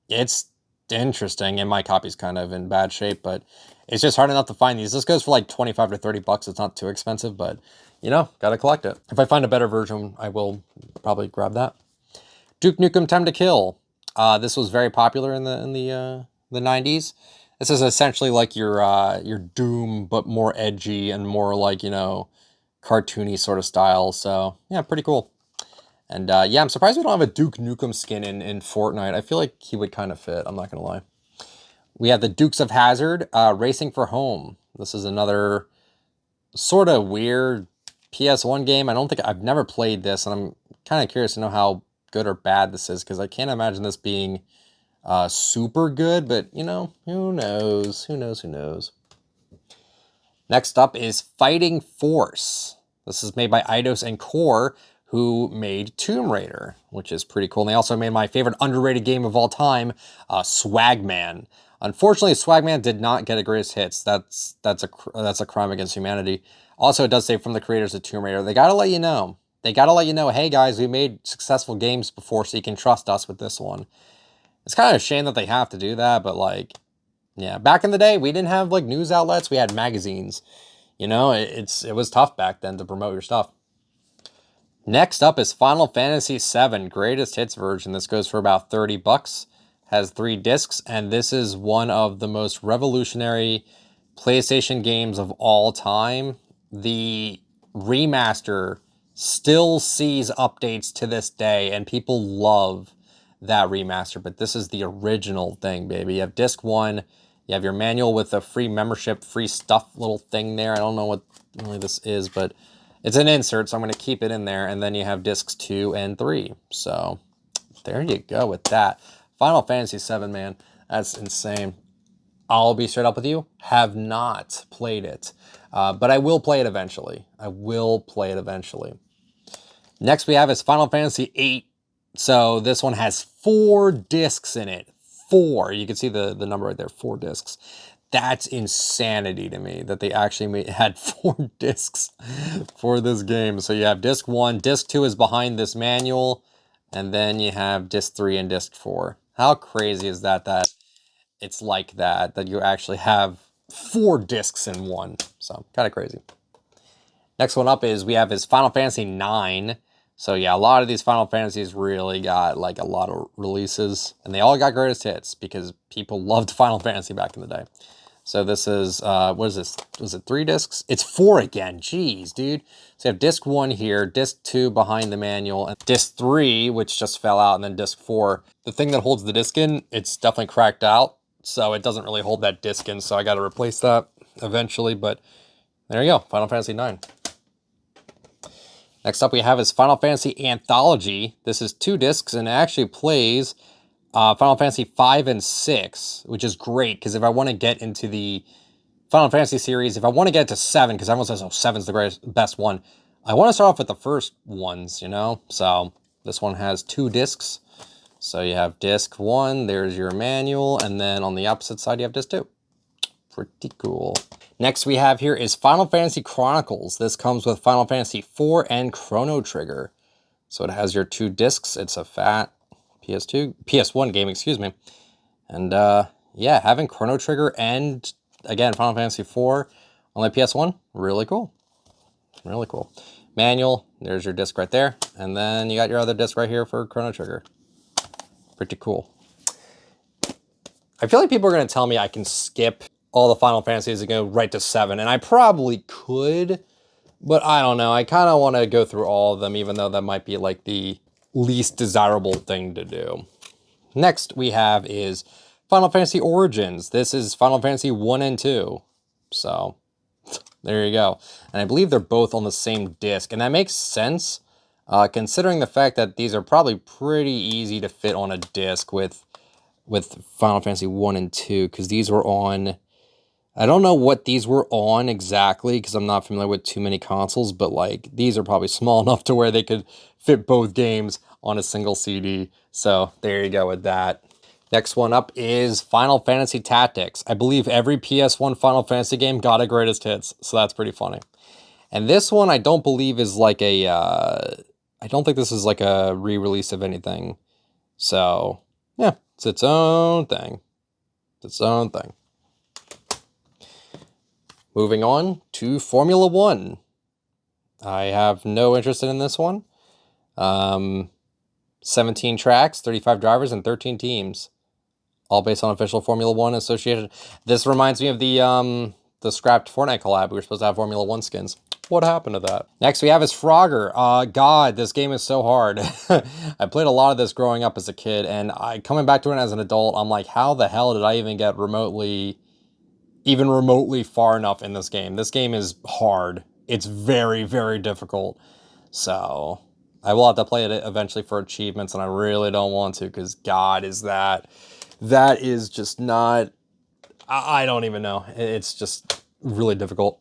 It's interesting, and my copy's kind of in bad shape, but it's just hard enough to find these. This goes for like 25 to 30 bucks. It's not too expensive, but you know, gotta collect it. If I find a better version, I will probably grab that. Duke Nukem Time to Kill. This was very popular in the 90s. This is essentially like your Doom, but more edgy and more like, you know, cartoony sort of style. So yeah, pretty cool. And yeah, I'm surprised we don't have a Duke Nukem skin in Fortnite. I feel like he would kind of fit, I'm not going to lie. We have the Dukes of Hazzard, Racing for Home. This is another sort of weird PS1 game. I've never played this, and I'm kind of curious to know how good or bad this is, because I can't imagine this being super good, but, you know, who knows? Who knows? Who knows? Next up is Fighting Force. This is made by Eidos and Core, who made Tomb Raider, which is pretty cool. And they also made my favorite underrated game of all time, Swagman. Unfortunately, Swagman did not get a greatest hits. That's a crime against humanity. Also, it does say from the creators of Tomb Raider. They gotta let you know. They gotta let you know, hey guys, we made successful games before, so you can trust us with this one. It's kind of a shame that they have to do that, but like, yeah, back in the day, we didn't have like news outlets. We had magazines. You know, it was tough back then to promote your stuff. Next up is Final Fantasy VII Greatest Hits version. This goes for about 30 bucks. Has 3 discs, and this is one of the most revolutionary PlayStation games of all time. The remaster still sees updates to this day, and people love that remaster, but this is the original thing, baby. You have disc 1, you have your manual with a free membership, free stuff little thing there. I don't know what really this is, but it's an insert, so I'm going to keep it in there, and then you have discs 2 and 3. So there you go with that. Final Fantasy VII, man, that's insane. I'll be straight up with you, have not played it, but I will play it eventually. I will play it eventually. Next we have is Final Fantasy VIII. So this one has 4 discs in it. 4. You can see the number right there, 4 discs. That's insanity to me that they actually had 4 discs for this game. So you have disc 1, disc 2 is behind this manual, and then you have disc 3 and disc 4. How crazy is that it's like that you actually have 4 discs in one? So kind of crazy. Next one up is we have Final Fantasy IX. So yeah, a lot of these Final Fantasies really got like a lot of releases, and they all got greatest hits because people loved Final Fantasy back in the day. So this is, what is this? Was it 3 discs? It's 4 again. Jeez, dude. So you have disc 1 here, disc 2 behind the manual, and disc 3, which just fell out, and then disc 4. The thing that holds the disc in, it's definitely cracked out, so it doesn't really hold that disc in, so I got to replace that eventually, but there you go, Final Fantasy IX. Next up we have Final Fantasy Anthology. This is 2 discs, and it actually plays Final Fantasy 5 and 6, which is great, because if I want to get into the Final Fantasy series, if I want to get to 7, because everyone says, oh, 7's the best one, I want to start off with the first ones, you know? So this one has 2 discs. So you have disc 1, there's your manual, and then on the opposite side you have disc 2. Pretty cool. Next we have here is Final Fantasy Chronicles. This comes with Final Fantasy 4 and Chrono Trigger. So it has your 2 discs. It's a fat PS1 game, excuse me. And yeah, having Chrono Trigger and, again, Final Fantasy 4 on the PS1, really cool. Really cool. Manual, there's your disc right there. And then you got your other disc right here for Chrono Trigger. Pretty cool. I feel like people are going to tell me I can skip all the Final Fantasies and go right to 7, and I probably could, but I don't know. I kind of want to go through all of them, even though that might be like the least desirable thing to do. Next we have is Final Fantasy Origins. This is Final Fantasy 1 and 2. So there you go. And I believe they're both on the same disc, and that makes sense, considering the fact that these are probably pretty easy to fit on a disc with Final Fantasy 1 and 2, because these were on, I don't know what these were on exactly, because I'm not familiar with too many consoles, but like these are probably small enough to where they could fit both games on a single CD. So there you go with that. Next one up is Final Fantasy Tactics. I believe every PS1 Final Fantasy game got a greatest hits, so that's pretty funny. And this one I don't believe is like a, I don't think this is like a re-release of anything. So yeah, it's its own thing. It's its own thing. Moving on to Formula 1. I have no interest in this one. 17 tracks, 35 drivers, and 13 teams. All based on official Formula 1 association. This reminds me of the scrapped Fortnite collab. We were supposed to have Formula 1 skins. What happened to that? Next we have Frogger. God, this game is so hard. I played a lot of this growing up as a kid, and coming back to it as an adult, I'm like, how the hell did I even get even remotely far enough in this game? This game is hard. It's very, very difficult. So I will have to play it eventually for achievements, and I really don't want to, because God, is that is just not, I don't even know. It's just really difficult.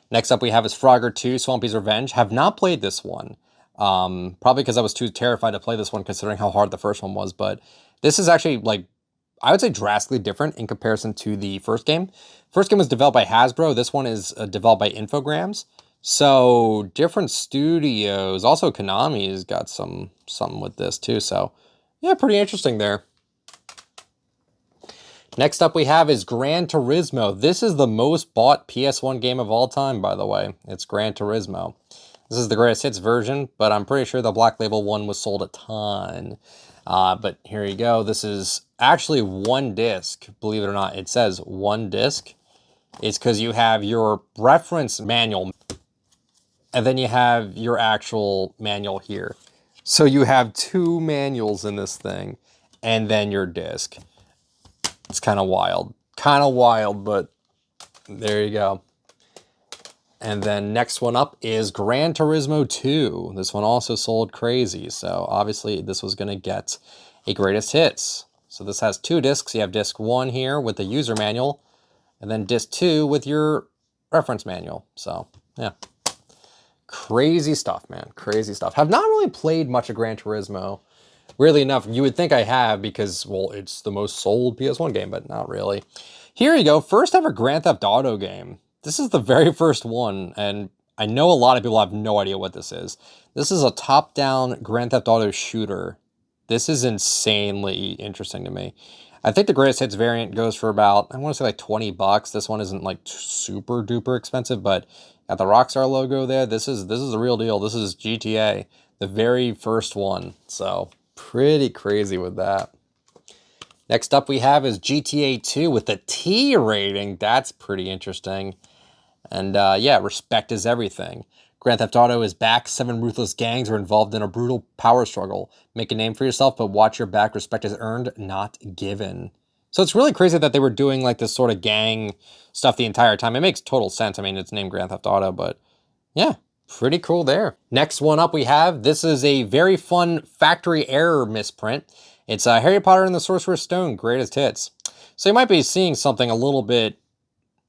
Next up we have Frogger 2, Swampy's Revenge. Have not played this one. Probably because I was too terrified to play this one, considering how hard the first one was, but this is actually, like, I would say drastically different in comparison to the first game. First game was developed by Hasbro. This one is developed by Infogrames. So different studios. Also, Konami's got something with this too. So yeah, pretty interesting there. Next up we have is Gran Turismo. This is the most bought PS1 game of all time, by the way. It's Gran Turismo. This is the greatest hits version, but I'm pretty sure the Black Label one was sold a ton. But here you go. This is actually one disc, believe it or not. It says one disc. It's because you have your reference manual, and then you have your actual manual here. So you have two manuals in this thing, and then your disc. It's kind of wild. Kind of wild, but there you go. And then next one up is Gran Turismo 2. This one also sold crazy. So obviously this was going to get a greatest hits. So this has two discs. You have disc 1 here with the user manual, and then disc 2 with your reference manual. So yeah, crazy stuff, man. Crazy stuff. Have not really played much of Gran Turismo. Weirdly enough, you would think I have because, well, it's the most sold PS1 game, but not really. Here you go. First ever Grand Theft Auto game. This is the very first one, and I know a lot of people have no idea what this is. This is a top-down Grand Theft Auto shooter. This is insanely interesting to me. I think the greatest hits variant goes for about, I want to say like 20 bucks. This one isn't like super duper expensive, but got the Rockstar logo there. This is the real deal. This is GTA, the very first one. So pretty crazy with that. Next up we have is GTA 2 with the T rating. That's pretty interesting. And yeah, respect is everything. Grand Theft Auto is back. 7 ruthless gangs are involved in a brutal power struggle. Make a name for yourself, but watch your back. Respect is earned, not given. So it's really crazy that they were doing like this sort of gang stuff the entire time. It makes total sense. I mean, it's named Grand Theft Auto, but yeah, pretty cool there. Next one up we have, this is a very fun factory error misprint. It's Harry Potter and the Sorcerer's Stone, greatest hits. So you might be seeing something a little bit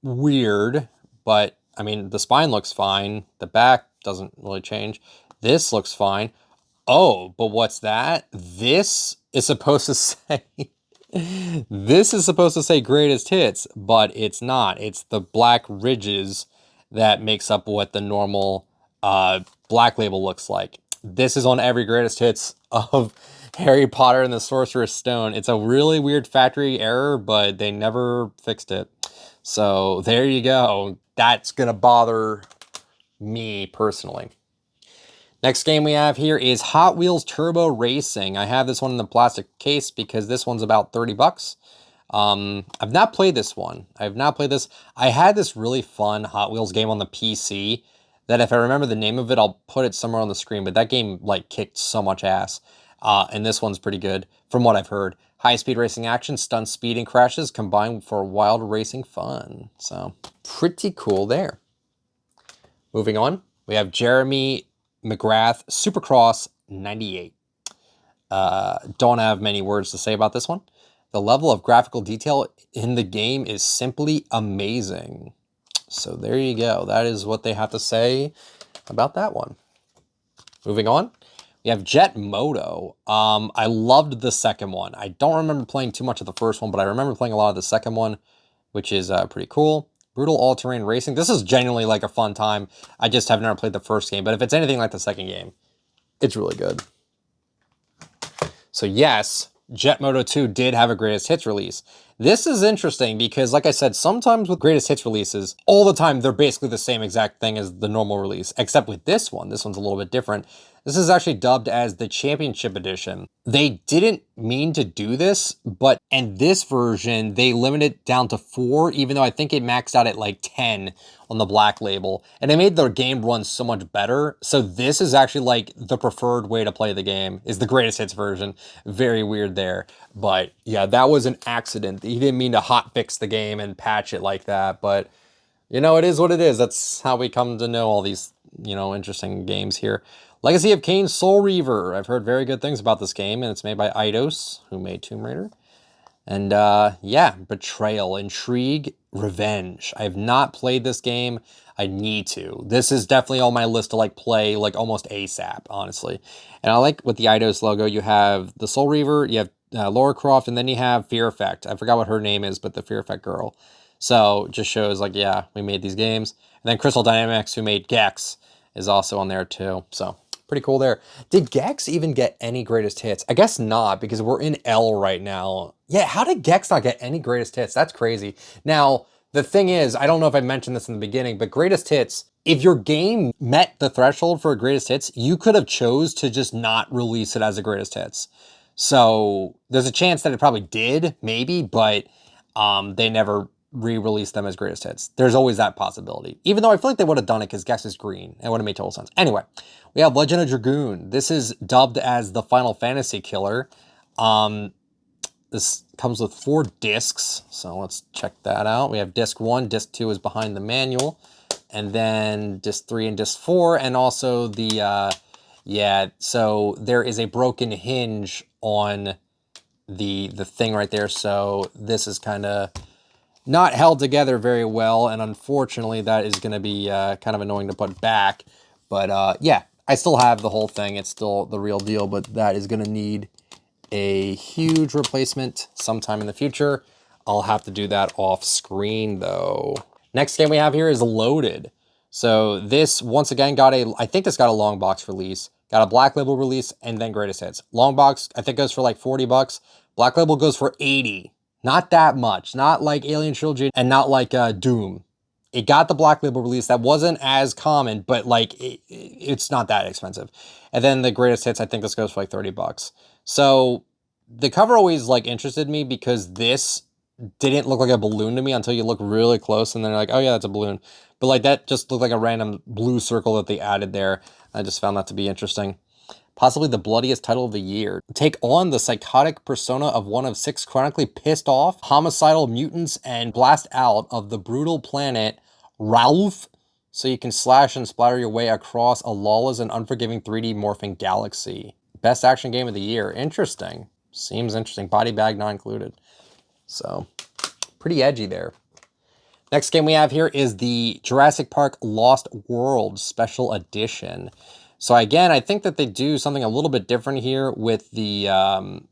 weird, but I mean, the spine looks fine. The back doesn't really change. This looks fine. Oh, but what's that? This is supposed to say, this is supposed to say greatest hits, but it's not. It's the black ridges that makes up what the normal Black Label looks like. This is on every greatest hits of Harry Potter and the Sorcerer's Stone. It's a really weird factory error, but they never fixed it. So there you go. That's gonna bother me personally. Next game we have here is Hot Wheels Turbo Racing. I have this one in the plastic case because this one's about 30 bucks. I've not played this one. I have not played this. I had this really fun Hot Wheels game on the PC that if I remember the name of it, I'll put it somewhere on the screen, but that game like kicked so much ass. And this one's pretty good from what I've heard. High-speed racing action, stunt speed and crashes combined for wild racing fun. So pretty cool there. Moving on, we have Jeremy McGrath Supercross 98. Don't have many words to say about this one. The level of graphical detail in the game is simply amazing. So there you go. That is what they have to say about that one. Moving on. We have Jet Moto. I loved the second one. I don't remember playing too much of the first one, but I remember playing a lot of the second one, which is pretty cool. Brutal all-terrain racing. This is genuinely like a fun time. I just have never played the first game, but if it's anything like the second game, it's really good. So yes, Jet Moto 2 did have a greatest hits release. This is interesting because, like I said, sometimes with greatest hits releases, all the time they're basically the same exact thing as the normal release, except with this one's a little bit different. This is actually dubbed as the Championship Edition. They didn't mean to do this, but in this version, they limited it down to 4, even though I think it maxed out at like 10 on the Black Label. And it made the game run so much better. So this is actually like the preferred way to play the game, is the greatest hits version. Very weird there. But yeah, that was an accident. He didn't mean to hotfix the game and patch it like that. But, you know, it is what it is. That's how we come to know all these, you know, interesting games here. Legacy of Kain Soul Reaver. I've heard very good things about this game, and it's made by Eidos, who made Tomb Raider. And yeah, Betrayal, Intrigue, Revenge. I have not played this game. I need to. This is definitely on my list to like play like almost ASAP, honestly. And I like with the Eidos logo, you have the Soul Reaver, you have Laura Croft, and then you have Fear Effect. I forgot what her name is, but the Fear Effect girl. So just shows like, yeah, we made these games. And then Crystal Dynamics, who made Gex, is also on there too. So pretty cool there. Did Gex even get any greatest hits? I guess not, because we're in L right now. Yeah, how did Gex not get any greatest hits? That's crazy. Now, the thing is, I don't know if I mentioned this in the beginning, but greatest hits, if your game met the threshold for greatest hits, you could have chose to just not release it as a greatest hits. So there's a chance that it probably did, maybe, but they never re-released them as greatest hits. There's always that possibility. Even though I feel like they would have done it because Gex is green. It would have made total sense. Anyway, we have Legend of Dragoon. This is dubbed as the Final Fantasy killer. This comes with 4 discs, so let's check that out. We have disc 1, disc 2 is behind the manual, and then disc 3 and disc 4, and also the, yeah, so there is a broken hinge on the thing right there, so this is kind of not held together very well, and unfortunately that is going to be kind of annoying to put back, but yeah, I still have the whole thing. It's still the real deal, but that is going to need a huge replacement sometime in the future. I'll have to do that off screen though. Next game we have here is Loaded. So this once again got I think this got a long box release, got a black label release, and then greatest hits. Long box I think goes for like 40 bucks. Black label goes for 80. Not that much, not like Alien Trilogy and not like Doom. It got the black label release. That wasn't as common, but like it's not that expensive. And then the greatest hits, I think this goes for like 30 bucks. So the cover always like interested me because this didn't look like a balloon to me until you look really close and then you're like, oh yeah, that's a balloon. But like that just looked like a random blue circle that they added there. I just found that to be interesting. Possibly the bloodiest title of the year. Take on the psychotic persona of one of 6 chronically pissed off, homicidal mutants and blast out of the brutal planet Ralph, so you can slash and splatter your way across a lawless and unforgiving 3D morphing galaxy. Best action game of the year. Interesting. Seems interesting. Body bag not included. So, pretty edgy there. Next game we have here is the Jurassic Park Lost World Special Edition. So again, I think that they do something a little bit different here with the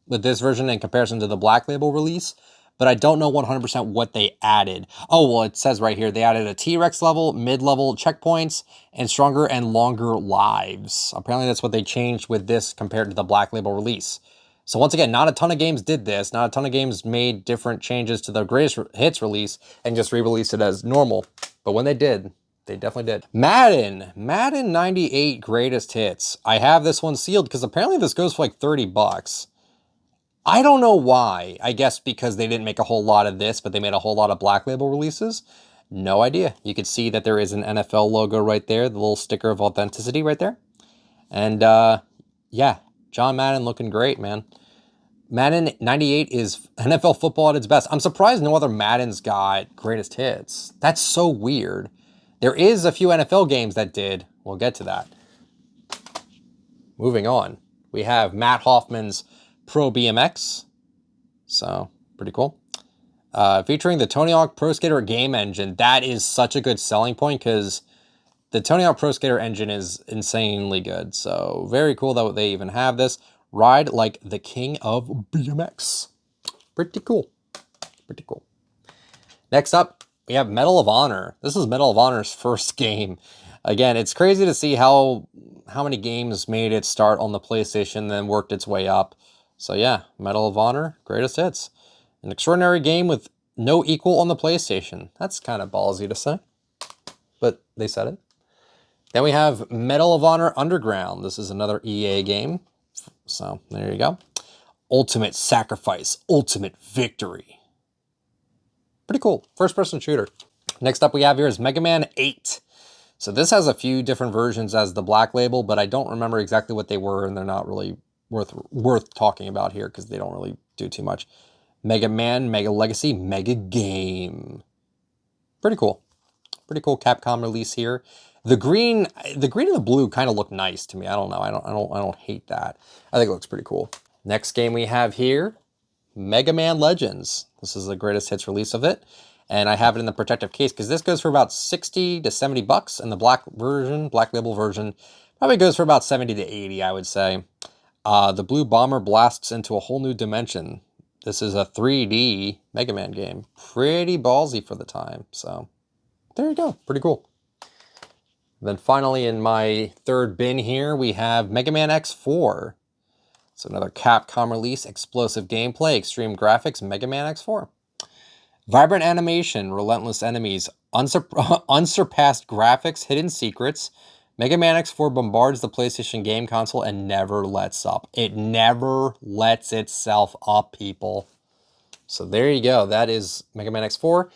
with this version in comparison to the Black Label release, but I don't know 100% what they added. Oh, well, it says right here, they added a T-Rex level, mid-level checkpoints, and stronger and longer lives. Apparently that's what they changed with this compared to the Black Label release. So once again, not a ton of games did this. Not a ton of games made different changes to the greatest hits release and just re-released it as normal. But when they did, they definitely did. Madden 98 greatest hits. I have this one sealed because apparently this goes for like 30 bucks. I don't know why. I guess because they didn't make a whole lot of this, but they made a whole lot of Black Label releases. No idea. You can see that there is an NFL logo right there, the little sticker of authenticity right there. And yeah, John Madden looking great, man. Madden 98 is NFL football at its best. I'm surprised no other Maddens got greatest hits. That's so weird. There is a few NFL games that did. We'll get to that. Moving on. We have Matt Hoffman's Pro BMX. So, pretty cool. Featuring the Tony Hawk Pro Skater game engine. That is such a good selling point because the Tony Hawk Pro Skater engine is insanely good. So, very cool that they even have this. Ride like the king of BMX. Pretty cool. Pretty cool. Next up, we have Medal of Honor. This is Medal of Honor's first game. Again, it's crazy to see how many games made its start on the PlayStation, then worked its way up. So yeah, Medal of Honor, greatest hits. An extraordinary game with no equal on the PlayStation. That's kind of ballsy to say, but they said it. Then we have Medal of Honor Underground. This is another EA game. So there you go. Ultimate Sacrifice, Ultimate Victory. Pretty cool. First-person shooter. Next up we have here is Mega Man 8. So this has a few different versions as the Black Label, but I don't remember exactly what they were, and they're not really worth talking about here because they don't really do too much. Mega Man, Mega Legacy, Mega Game. Pretty cool. Pretty cool Capcom release here. The green and the blue kind of look nice to me. I don't know. I don't hate that. I think it looks pretty cool. Next game we have here, Mega Man Legends. This is the greatest hits release of it. And I have it in the protective case because this goes for about 60 to 70 bucks. And the black label version, probably goes for about 70 to 80, I would say. The blue bomber blasts into a whole new dimension. This is a 3D Mega Man game. Pretty ballsy for the time. So there you go. Pretty cool. Then finally, in my third bin here, we have Mega Man X4. So another Capcom release, explosive gameplay, extreme graphics, Mega Man X4. Vibrant animation, relentless enemies, unsurpassed graphics, hidden secrets. Mega Man X4 bombards the PlayStation game console and never lets up. It never lets itself up, people. So there you go. That is Mega Man X4.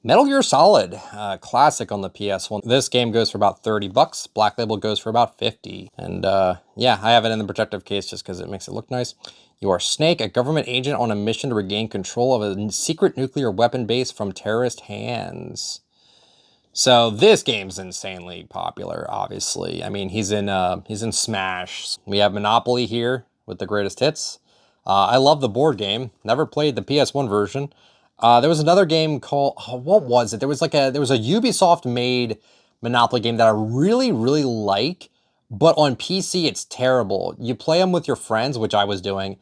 Metal Gear Solid, classic on the PS1. This game goes for about 30 bucks. Black Label goes for about 50. And yeah, I have it in the protective case just because it makes it look nice. You are Snake, a government agent on a mission to regain control of a secret nuclear weapon base from terrorist hands. So this game's insanely popular, obviously. I mean, he's in Smash. We have Monopoly here with the greatest hits. I love the board game. Never played the PS1 version. There was another game called, what was it? There was a Ubisoft made Monopoly game that I really, really like, but on PC it's terrible. You play them with your friends, which I was doing,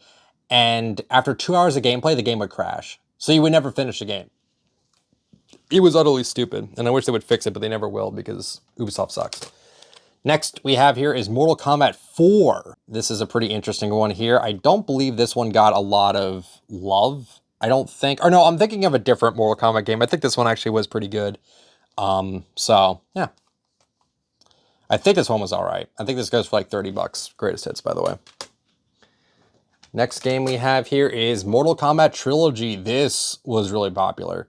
and after 2 hours of gameplay, the game would crash. So you would never finish the game. It was utterly stupid, and I wish they would fix it, but they never will because Ubisoft sucks. Next we have here is Mortal Kombat 4. This is a pretty interesting one here. I don't believe this one got a lot of love. I don't think, or no, I'm thinking of a different Mortal Kombat game. I think this one actually was pretty good. So yeah. I think this one was all right. I think this goes for like 30 bucks. Greatest hits, by the way. Next game we have here is Mortal Kombat Trilogy. This was really popular,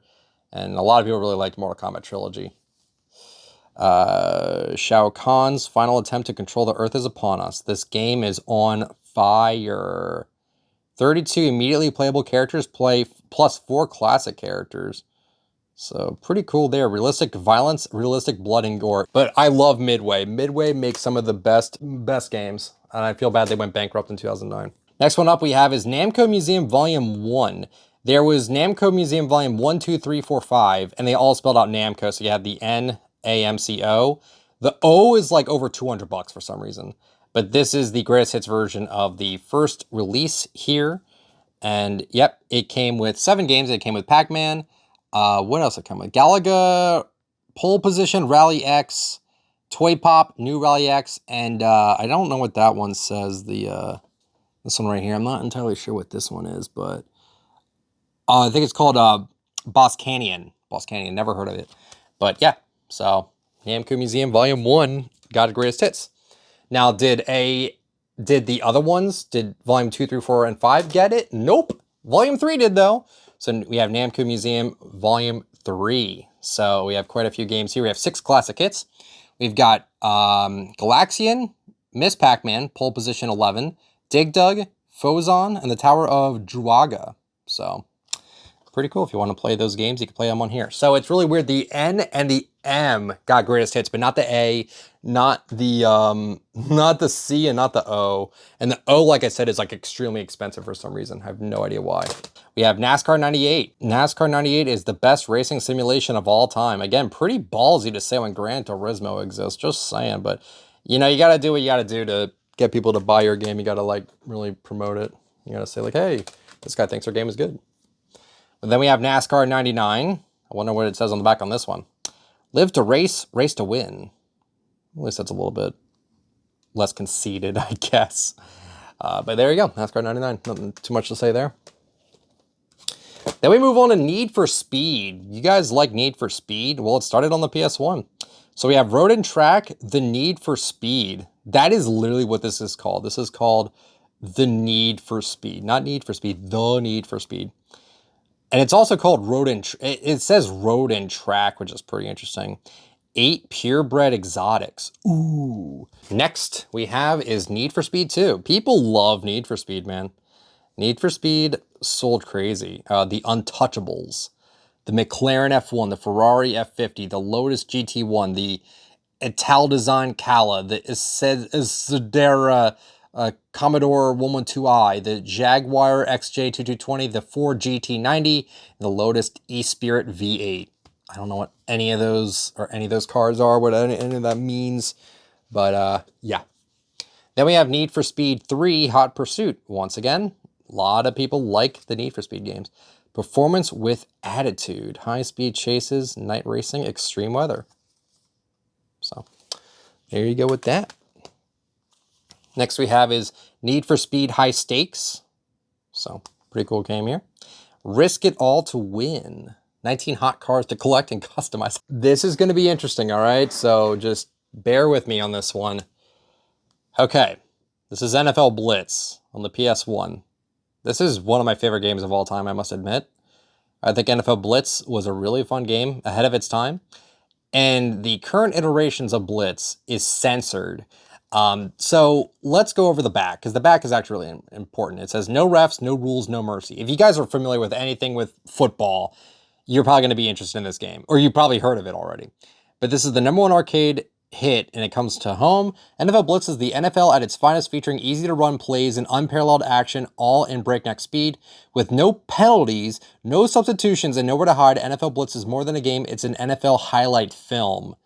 and a lot of people really liked Mortal Kombat Trilogy. Shao Kahn's final attempt to control the Earth is upon us. This game is on fire. 32 immediately playable characters plus 4 classic characters. So pretty cool there. Realistic violence, realistic blood and gore. But I love Midway. Midway makes some of the best games, and I feel bad they went bankrupt in 2009. Next one up we have is Namco Museum Volume 1. There was Namco Museum Volume 1, 2, 3, 4, 5, and they all spelled out Namco, so you have the N-A-M-C-O. The O is like over 200 bucks for some reason. But this is the greatest hits version of the first release here. And yep, it came with 7 games. It came with Pac-Man. What else it came with? Galaga, Pole Position, Rally X, Toy Pop, New Rally X, and I don't know what that one says. This one right here. I'm not entirely sure what this one is, but I think it's called Boss Canyon. Boss Canyon, never heard of it. But yeah, so Namco Museum Volume 1 got a greatest hits. Now, did the other ones, did Volume 2, 3, 4, and 5 get it? Nope. Volume 3 did, though. So we have Namco Museum Volume 3. So we have quite a few games here. We have 6 classic hits. We've got Galaxian, Miss Pac-Man, Pole Position 11, Dig Dug, Fozon, and the Tower of Druaga. So pretty cool. If you want to play those games, you can play them on here. So it's really weird. The N and the M got greatest hits, but not the A, not the C, and not the O. And the O, like I said, is like extremely expensive for some reason. I have no idea why. We have NASCAR 98. NASCAR 98 is the best racing simulation of all time. Again, pretty ballsy to say when Gran Turismo exists. Just saying, but you know, you got to do what you got to do to get people to buy your game. You got to like really promote it. You got to say like, hey, this guy thinks our game is good. And then we have NASCAR 99. I wonder what it says on the back on this one. Live to race, race to win. At least that's a little bit less conceited, I guess. But there you go, NASCAR 99. Nothing too much to say there. Then we move on to Need for Speed. You guys like Need for Speed? Well, it started on the PS1. So we have Road and Track, The Need for Speed. That is literally what this is called. This is called The Need for Speed. Not Need for Speed, The Need for Speed. And it's also called it says Road and Track, which is pretty interesting. 8 purebred exotics. Ooh. Next we have is Need for Speed 2. People love Need for Speed, man. Need for Speed sold crazy. The Untouchables, the McLaren F1, the Ferrari F50, the Lotus GT1, the Ital Design Cala, the Isidera Commodore 112i, the Jaguar XJ2220, the Ford GT90, the Lotus E-Spirit V8. I don't know what any of those cars are, what any of that means, but yeah. Then we have Need for Speed 3 Hot Pursuit. Once again, a lot of people like the Need for Speed games. Performance with Attitude. High-speed chases, night racing, extreme weather. So, there you go with that. Next we have is Need for Speed High Stakes. So, pretty cool game here. Risk It All to Win. 19 hot cars to collect and customize. This is going to be interesting, all right? So just bear with me on this one. Okay, this is NFL Blitz on the PS1. This is one of my favorite games of all time, I must admit. I think NFL Blitz was a really fun game, ahead of its time. And the current iterations of Blitz is censored. So let's go over the back, because the back is actually really important. It says, no refs, no rules, no mercy. If you guys are familiar with anything with football, you're probably going to be interested in this game, or you've probably heard of it already. But this is the #1 arcade hit, and it comes to home. NFL Blitz is the NFL at its finest, featuring easy-to-run plays and unparalleled action, all in breakneck speed. With no penalties, no substitutions, and nowhere to hide, NFL Blitz is more than a game. It's an NFL highlight film.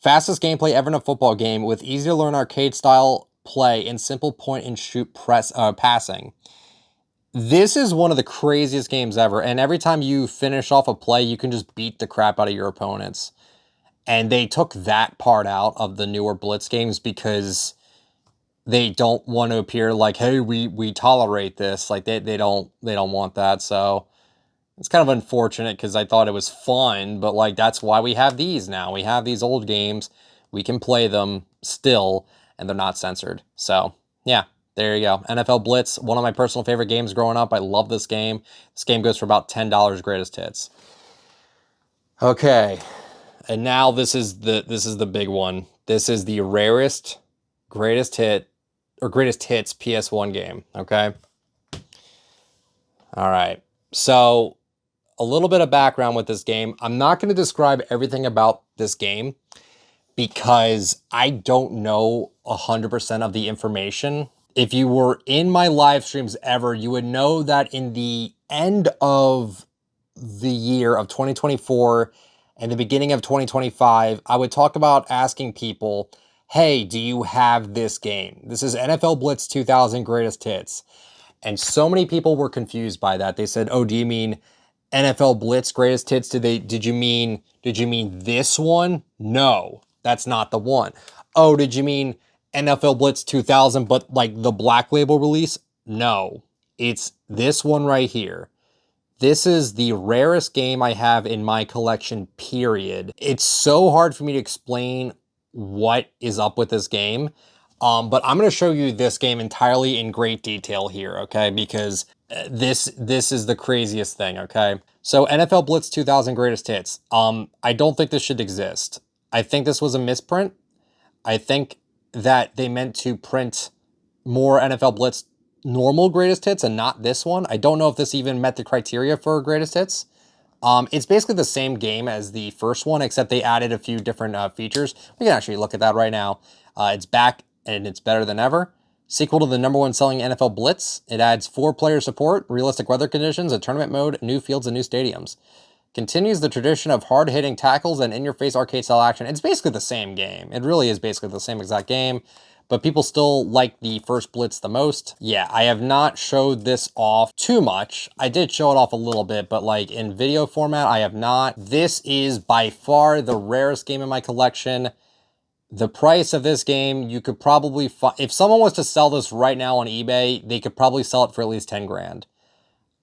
Fastest gameplay ever in a football game, with easy-to-learn arcade-style play and simple point-and-shoot passing. This is one of the craziest games ever, and every time you finish off a play, you can just beat the crap out of your opponents. And they took that part out of the newer Blitz games because they don't want to appear like, hey, we tolerate this. Like they don't want that. So it's kind of unfortunate because I thought it was fun, but like that's why we have these now. We have these old games. We can play them still, and they're not censored. So yeah. There you go. NFL Blitz, one of my personal favorite games growing up. I love this game. This game goes for about $10 greatest hits. Okay. And now this is the big one. This is the rarest greatest hit or greatest hits PS1 game, okay? All right. So, a little bit of background with this game. I'm not going to describe everything about this game because I don't know 100% of the information. If you were in my live streams ever, you would know that in the end of the year of 2024 and the beginning of 2025, I would talk about asking people, hey, do you have this game? This is NFL Blitz 2000 Greatest Hits. And so many people were confused by that. They said, oh, do you mean NFL Blitz Greatest Hits? Did you mean this one? No, that's not the one. Oh, did you mean NFL Blitz 2000, but like the black label release? No, it's this one right here. This is the rarest game I have in my collection, period. It's so hard for me to explain what is up with this game, but I'm going to show you this game entirely in great detail here, okay? Because this is the craziest thing, okay? So NFL Blitz 2000 Greatest Hits. I don't think this should exist. I think this was a misprint. I think that they meant to print more NFL Blitz normal greatest hits and not this one. I don't know if this even met the criteria for greatest hits. It's basically the same game as the first one, except they added a few different features. We can actually look at that right now. It's back and it's better than ever. Sequel to the #1 selling NFL Blitz. It adds 4-player support, realistic weather conditions, a tournament mode, new fields, and new stadiums. Continues the tradition of hard-hitting tackles and in-your-face arcade-style action. It's basically the same game. It really is basically the same exact game, but people still like the first Blitz the most. Yeah, I have not showed this off too much. I did show it off a little bit, but like in video format, I have not. This is by far the rarest game in my collection. The price of this game, you could probably find, if someone was to sell this right now on eBay, they could probably sell it for at least 10 grand.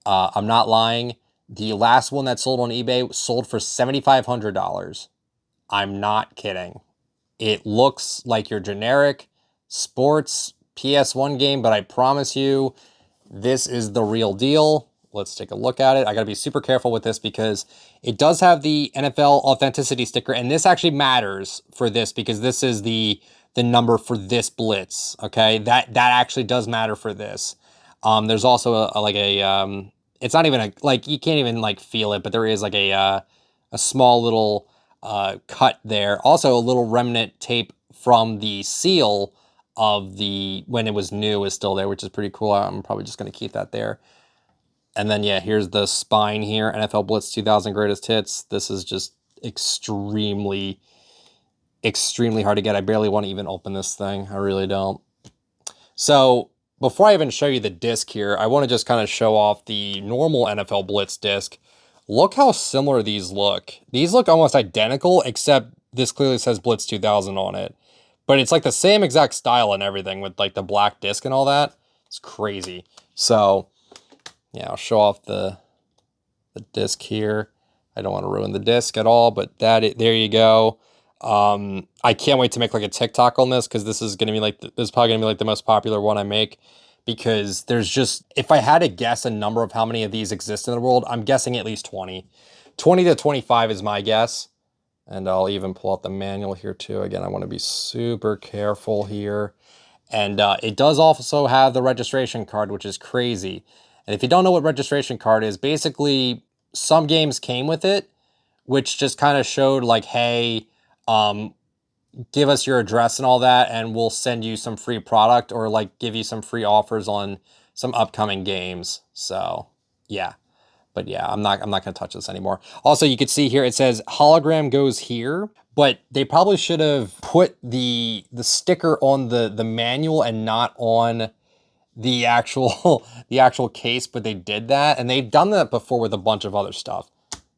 I'm not lying. The last one that sold on eBay sold for $7,500. I'm not kidding. It looks like your generic sports PS1 game, but I promise you, this is the real deal. Let's take a look at it. I gotta be super careful with this because it does have the NFL authenticity sticker, and this actually matters for this because this is the number for this Blitz. Okay, that actually does matter for this. There's also it's not even a, like, you can't even like feel it, but there is like a small little cut there. Also a little remnant tape from the seal of the, when it was new, is still there, which is pretty cool. I'm probably just going to keep that there. And then, yeah, here's the spine here, NFL Blitz 2000 Greatest Hits. This is just extremely, extremely hard to get. I barely want to even open this thing. I really don't. So before I even show you the disc here, I want to just kind of show off the normal NFL Blitz disc. Look how similar these look. These look almost identical, except this clearly says Blitz 2000 on it. But it's like the same exact style and everything with like the black disc and all that. It's crazy. So yeah, I'll show off the disc here. I don't want to ruin the disc at all, but there you go. I can't wait to make like a TikTok on this, because this is gonna be like this is probably gonna be like the most popular one I make, because there's just, if I had to guess a number of how many of these exist in the world, I'm guessing at least 20. 20 to 25 is my guess. And I'll even pull out the manual here too. Again, I want to be super careful here. And it does also have the registration card, which is crazy. And if you don't know what registration card is, basically some games came with it, which just kind of showed like, hey, give us your address and all that, and we'll send you some free product, or like give you some free offers on some upcoming games. So yeah. But yeah, I'm not going to touch this anymore. Also, you can see here, it says hologram goes here, but they probably should have put the sticker on the manual and not on the actual the actual case, but they did that, and they've done that before with a bunch of other stuff.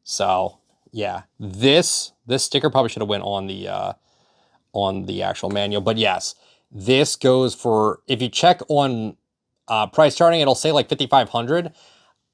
So yeah, this sticker probably should have went on the actual manual. But yes, this goes for, if you check on price charting, it'll say like 5,500.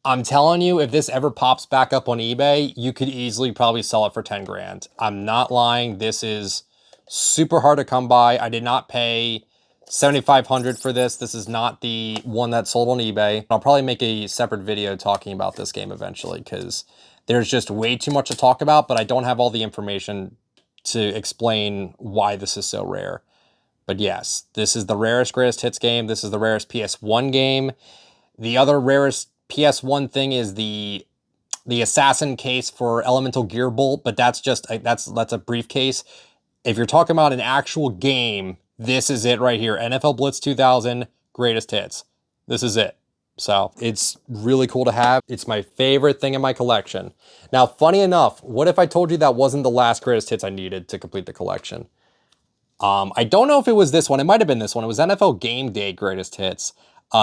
I'm telling you, if this ever pops back up on eBay, you could easily probably sell it for 10 grand. I'm not lying. This is super hard to come by. I did not pay 7,500 for this. This is not the one that sold on eBay. I'll probably make a separate video talking about this game eventually, because there's just way too much to talk about, but I don't have all the information to explain why this is so rare. But yes, this is the rarest greatest hits game. This is the rarest PS1 game. The other rarest PS1 thing is the assassin case for Elemental Gearbolt, but that's just that's a briefcase. If you're talking about an actual game, this is it right here. NFL Blitz 2000 greatest hits. This is it. So it's really cool to have. It's my favorite thing in my collection. Now, funny enough, what if I told you that wasn't the last greatest hits I needed to complete the collection? I don't know if it was this one. It might have been this one. It was NFL Game Day Greatest Hits.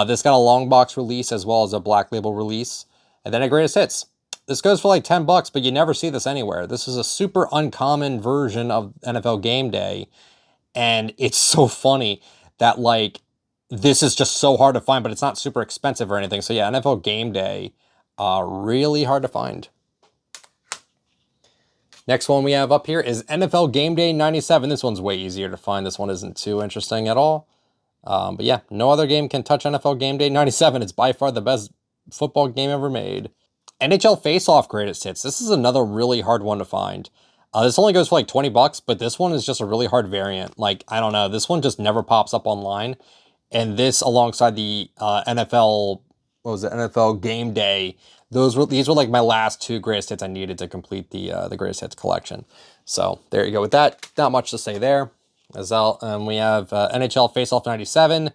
This got a long box release as well as a black label release. And then a Greatest Hits. This goes for like 10 bucks, but you never see this anywhere. This is a super uncommon version of NFL Game Day. And it's so funny that like, this is just so hard to find, but it's not super expensive or anything. So yeah, NFL Game Day, really hard to find. Next one we have up here is NFL Game Day 97. This one's way easier to find. This one isn't too interesting at all. But yeah, no other game can touch NFL Game Day 97. It's by far the best football game ever made. NHL Face-Off Greatest Hits. This is another really hard one to find. This only goes for like 20 bucks, but this one is just a really hard variant. Like, I don't know, this one just never pops up online. And this alongside the NFL, what was it, NFL Game Day, these were like my last two greatest hits I needed to complete the greatest hits collection. So there you go with that. Not much to say there. As well, we have NHL Face-Off 97.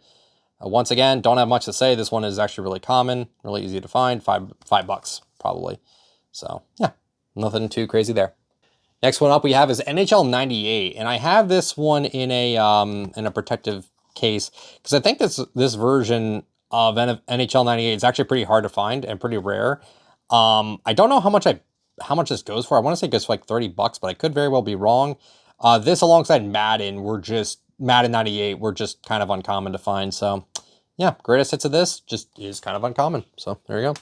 Once again, don't have much to say. This one is actually really common, really easy to find. Five bucks probably. So yeah, nothing too crazy there. Next one up we have is NHL 98, and I have this one in a protective case, because I think this version of NHL 98 is actually pretty hard to find and pretty rare. I don't know how much this goes for. I want to say it goes for like 30 bucks, but I could very well be wrong. This alongside Madden, Madden 98, were just kind of uncommon to find. So yeah, greatest hits of this just is kind of uncommon. So there you go.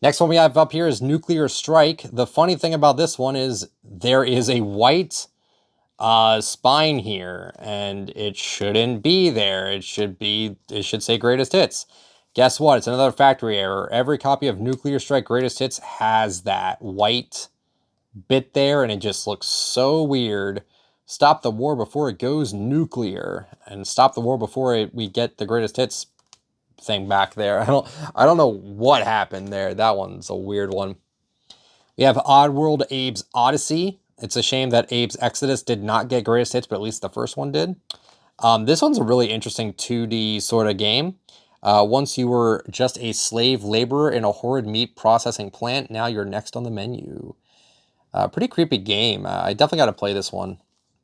Next one we have up here is Nuclear Strike. The funny thing about this one is there is a white spine here, and it shouldn't be there. It should say greatest hits. Guess what? It's another factory error. Every copy of Nuclear Strike Greatest Hits has that white bit there, and it just looks so weird. Stop the war before it goes nuclear, and stop the war before we get the greatest hits thing back there. I don't know what happened there. That one's a weird one. We have Oddworld Abe's Odyssey. It's a shame that Abe's Exodus did not get greatest hits, but at least the first one did. This one's a really interesting 2D sort of game. Once you were just a slave laborer in a horrid meat processing plant, now you're next on the menu. Pretty creepy game. I definitely got to play this one,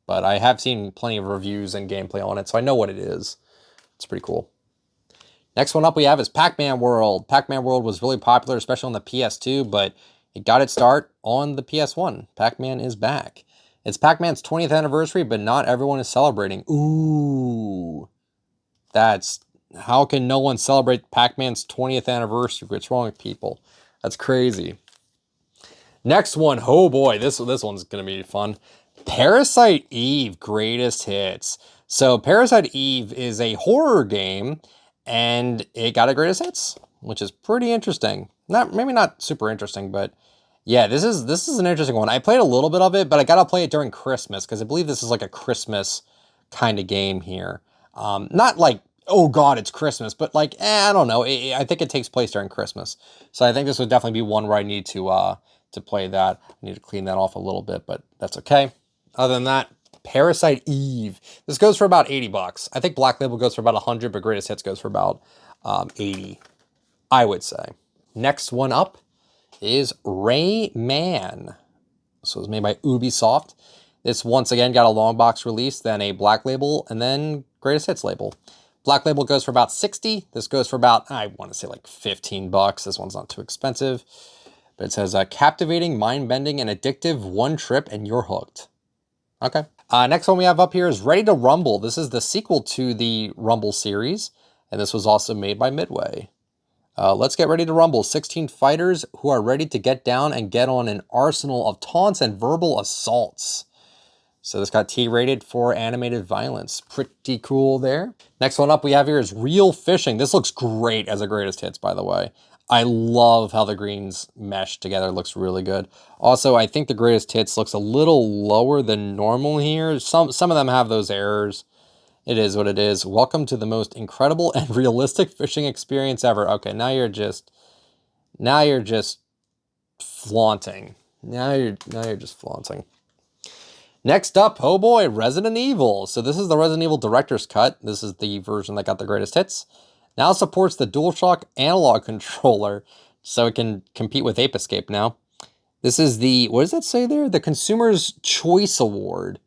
but I have seen plenty of reviews and gameplay on it, so I know what it is. It's pretty cool. Next one up we have is Pac-Man World. Pac-Man World was really popular, especially on the PS2, but it got its start on the PS1. Pac-Man is back. It's Pac-Man's 20th anniversary, but not everyone is celebrating. Ooh. How can no one celebrate Pac-Man's 20th anniversary? What's wrong with people? That's crazy. Next one, oh boy, this one's gonna be fun. Parasite Eve Greatest Hits. So Parasite Eve is a horror game, and it got a Greatest Hits, which is pretty interesting. Maybe not super interesting, but yeah, this is an interesting one. I played a little bit of it, but I gotta play it during Christmas because I believe this is like a Christmas kind of game here. Not like, oh god, it's Christmas, but like, I don't know. I think it takes place during Christmas, so I think this would definitely be one where I need to play that. I need to clean that off a little bit, but that's okay. Other than that, Parasite Eve. This goes for about 80 bucks. I think Black Label goes for about 100, but Greatest Hits goes for about 80, I would say. Next one up is Rayman. So it was made by Ubisoft. This once again got a long box release, then a Black Label, and then Greatest Hits label. Black Label goes for about 60. This goes for about, I want to say like 15 bucks. This one's not too expensive. But it says, captivating, mind-bending, and addictive, one trip, and you're hooked. Okay. Next one we have up here is Ready to Rumble. This is the sequel to the Rumble series, and this was also made by Midway. Let's get ready to rumble. 16 fighters who are ready to get down and get on an arsenal of taunts and verbal assaults. So this got T-rated for animated violence. Pretty cool there. Next one up we have here is Real Fishing. This looks great as a Greatest Hits, by the way. I love how the greens mesh together. It looks really good. Also, I think the Greatest Hits looks a little lower than normal here. Some of them have those errors. It is what it is. Welcome to the most incredible and realistic fishing experience ever. Okay, now you're just flaunting. Now you're just flaunting. Next up, oh boy, Resident Evil. So this is the Resident Evil Director's Cut. This is the version that got the Greatest Hits. Now supports the DualShock analog controller, so it can compete with Ape Escape now. This is the, what does that say there? The Consumer's Choice Award.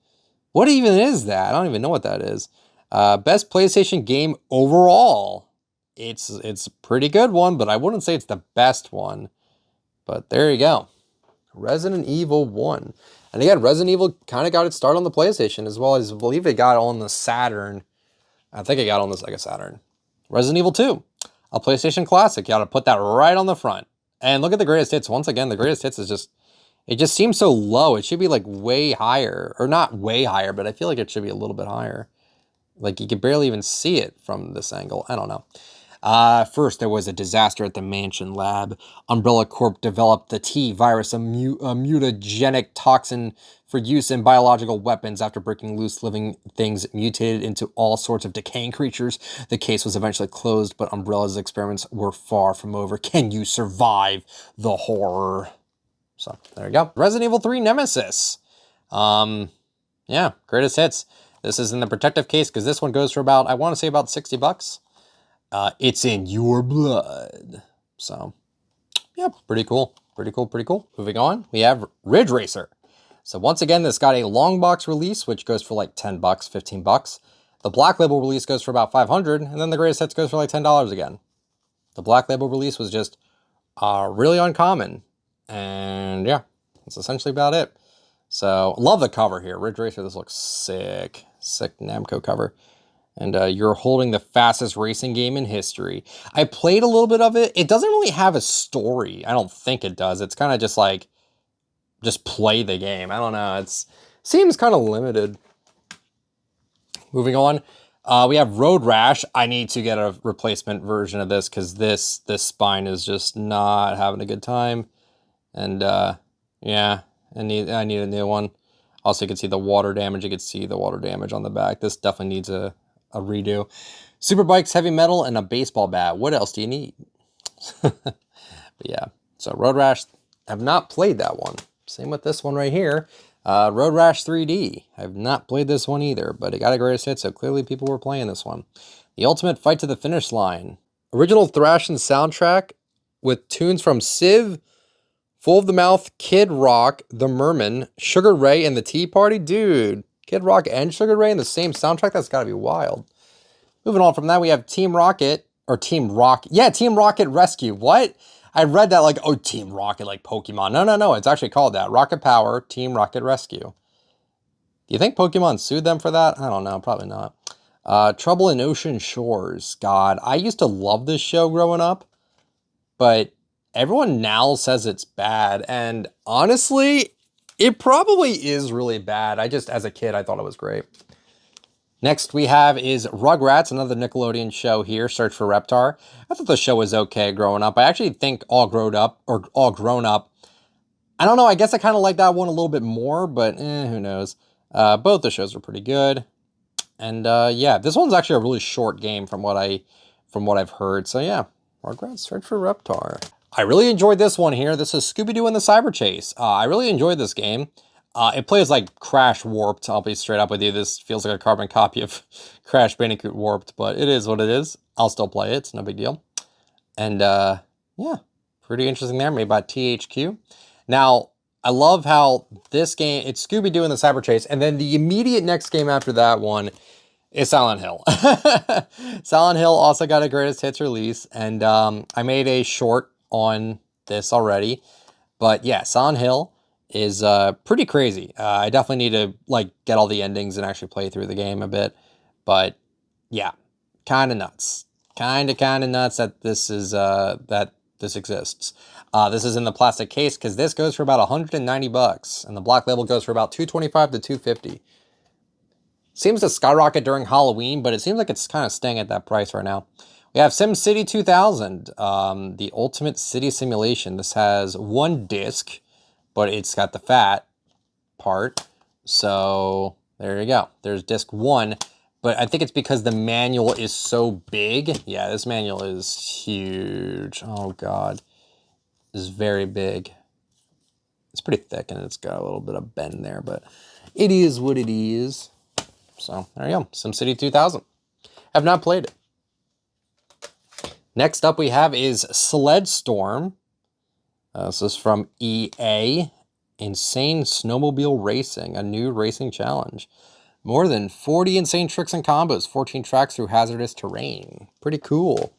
What even is that? I don't even know what that is. Best PlayStation game overall. It's a pretty good one, but I wouldn't say it's the best one. But there you go. Resident Evil 1. And again, Resident Evil kind of got its start on the PlayStation, as well as I believe it got on the Saturn. I think it got on the Sega Saturn. Resident Evil 2, a PlayStation classic. You got to put that right on the front. And look at the Greatest Hits. Once again, the Greatest Hits is just, it just seems so low. It should be like way higher, or not way higher, but I feel like it should be a little bit higher. Like you could barely even see it from this angle. I don't know. First, there was a disaster at the Mansion Lab. Umbrella Corp developed the T-virus, a mutagenic toxin for use in biological weapons. After breaking loose, living things mutated into all sorts of decaying creatures. The case was eventually closed, but Umbrella's experiments were far from over. Can you survive the horror? So, there you go. Resident Evil 3 Nemesis. Yeah, Greatest Hits. This is in the protective case because this one goes for about, I want to say about 60 bucks. It's in your blood. So, yeah, pretty cool. Pretty cool, pretty cool. Moving on, we have Ridge Racer. So once again, this got a long box release, which goes for like 10 bucks, 15 bucks. The Black Label release goes for about 500, and then the Greatest Hits goes for like $10 again. The Black Label release was just really uncommon. And yeah, that's essentially about it. So, love the cover here. Ridge Racer, this looks sick. Sick Namco cover. And you're holding the fastest racing game in history. I played a little bit of it. It doesn't really have a story. I don't think it does. It's kind of just like, just play the game. I don't know. It seems kind of limited. Moving on. We have Road Rash. I need to get a replacement version of this because this spine is just not having a good time. And yeah, I need a new one. Also, you can see the water damage. You can see the water damage on the back. This definitely needs a redo. Superbikes, heavy metal, and a baseball bat. What else do you need? But yeah, so Road Rash, I've not played that one. Same with this one right here. Road Rash 3D. I've not played this one either, but it got a Greatest Hit, so clearly people were playing this one. The Ultimate Fight to the Finish Line. Original Thrashing soundtrack with tunes from Civ, Full of the Mouth, Kid Rock, The Merman, Sugar Ray, and the Tea Party. Dude, Kid Rock and Sugar Ray in the same soundtrack? That's gotta be wild. Moving on from that, we have Team Rocket, or Team Rock. Yeah, Team Rocket Rescue. What? I read that like, oh, Team Rocket, like Pokemon. No. It's actually called that. Rocket Power, Team Rocket Rescue. Do you think Pokemon sued them for that? I don't know. Probably not. Trouble in Ocean Shores. God, I used to love this show growing up, but everyone now says it's bad. And honestly, it probably is really bad. As a kid, I thought it was great. Next we have is Rugrats, another Nickelodeon show here, Search for Reptar. I thought the show was okay growing up. I actually think All Grown Up, I don't know, I guess I kind of like that one a little bit more, but who knows. Both the shows are pretty good. And yeah, this one's actually a really short game from what I've heard. So yeah, Rugrats, Search for Reptar. I really enjoyed this one here. This is Scooby-Doo and the Cyber Chase. I really enjoyed this game. It plays like Crash Warped, I'll be straight up with you. This feels like a carbon copy of Crash Bandicoot Warped, but it is what it is. I'll still play it, it's no big deal. And yeah, pretty interesting there, made by THQ. Now, I love how this game, it's Scooby-Doo and the Cyber Chase, and then the immediate next game after that one is Silent Hill. Silent Hill also got a greatest hits release, and I made a short on this already. But yeah, Silent Hill is pretty crazy. I definitely need to like get all the endings and actually play through the game a bit. But yeah, kind of nuts. Kind of nuts that this is that this exists. This is in the plastic case because this goes for about 190 bucks, and the black label goes for about 225 to 250. Seems to skyrocket during Halloween, but it seems like it's kind of staying at that price right now. We have SimCity 2000, the ultimate city simulation. This has one disc, but it's got the fat part. So there you go. There's disc 1. But I think it's because the manual is so big. Yeah, this manual is huge. Oh, God. This is very big. It's pretty thick, and it's got a little bit of bend there, but it is what it is. So there you go. SimCity 2000. Have not played it. Next up we have is Sled Storm. This is from EA. Insane Snowmobile Racing, a new racing challenge. More than 40 insane tricks and combos, 14 tracks through hazardous terrain. Pretty cool.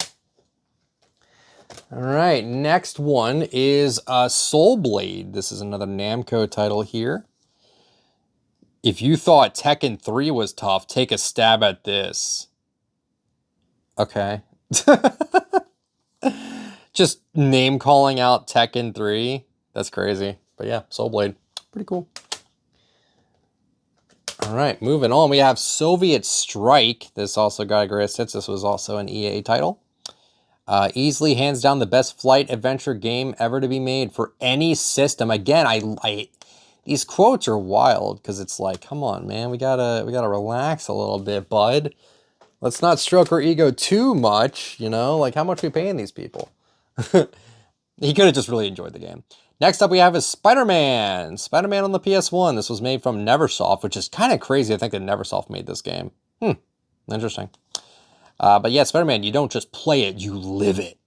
All right, next one is Soul Blade. This is another Namco title here. If you thought Tekken 3 was tough, take a stab at this. Okay. Just name calling out Tekken 3. That's crazy. But yeah, Soul Blade. Pretty cool. All right, moving on. We have Soviet Strike. This also got a greatest hits. This was also an EA title. Easily hands down the best flight adventure game ever to be made for any system. Again, I these quotes are wild because it's like, come on, man, we gotta relax a little bit, bud. Let's not stroke our ego too much, you know? Like, how much are we paying these people? He could have just really enjoyed the game. Next up we have is Spider-Man. Spider-Man on the PS1. This was made from Neversoft, which is kind of crazy. I think that Neversoft made this game. Interesting. But yeah, Spider-Man, you don't just play it, you live it.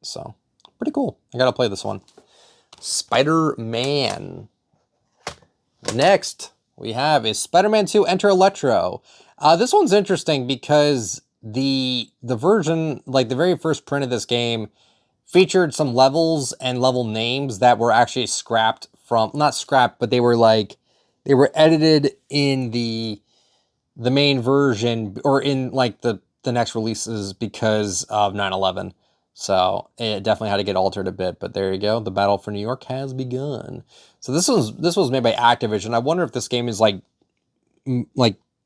So, pretty cool. I gotta play this one. Spider-Man. Next we have is Spider-Man 2 Enter Electro. This one's interesting because the version, like the very first print of this game, featured some levels and level names that were actually scrapped from, not scrapped, but they were edited in the main version or in like the next releases because of 9/11. So it definitely had to get altered a bit, but there you go. The battle for New York has begun. So this was made by Activision. I wonder if this game is like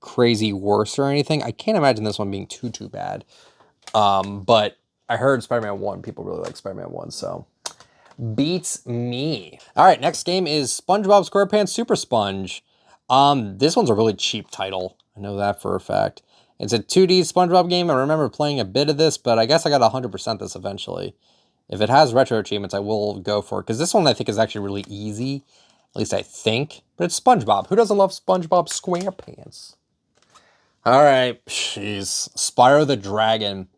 crazy worse or anything. I can't imagine this one being too bad. But I heard Spider-Man 1, people really like Spider-Man 1, so beats me. All right, next game is SpongeBob SquarePants Super Sponge. This one's a really cheap title. I know that for a fact. It's a 2D SpongeBob game. I remember playing a bit of this, but I guess I got 100% this eventually. If it has retro achievements, I will go for it, because this one I think is actually really easy. At least I think. But it's SpongeBob. Who doesn't love SpongeBob SquarePants? All right, jeez. Spyro the Dragon.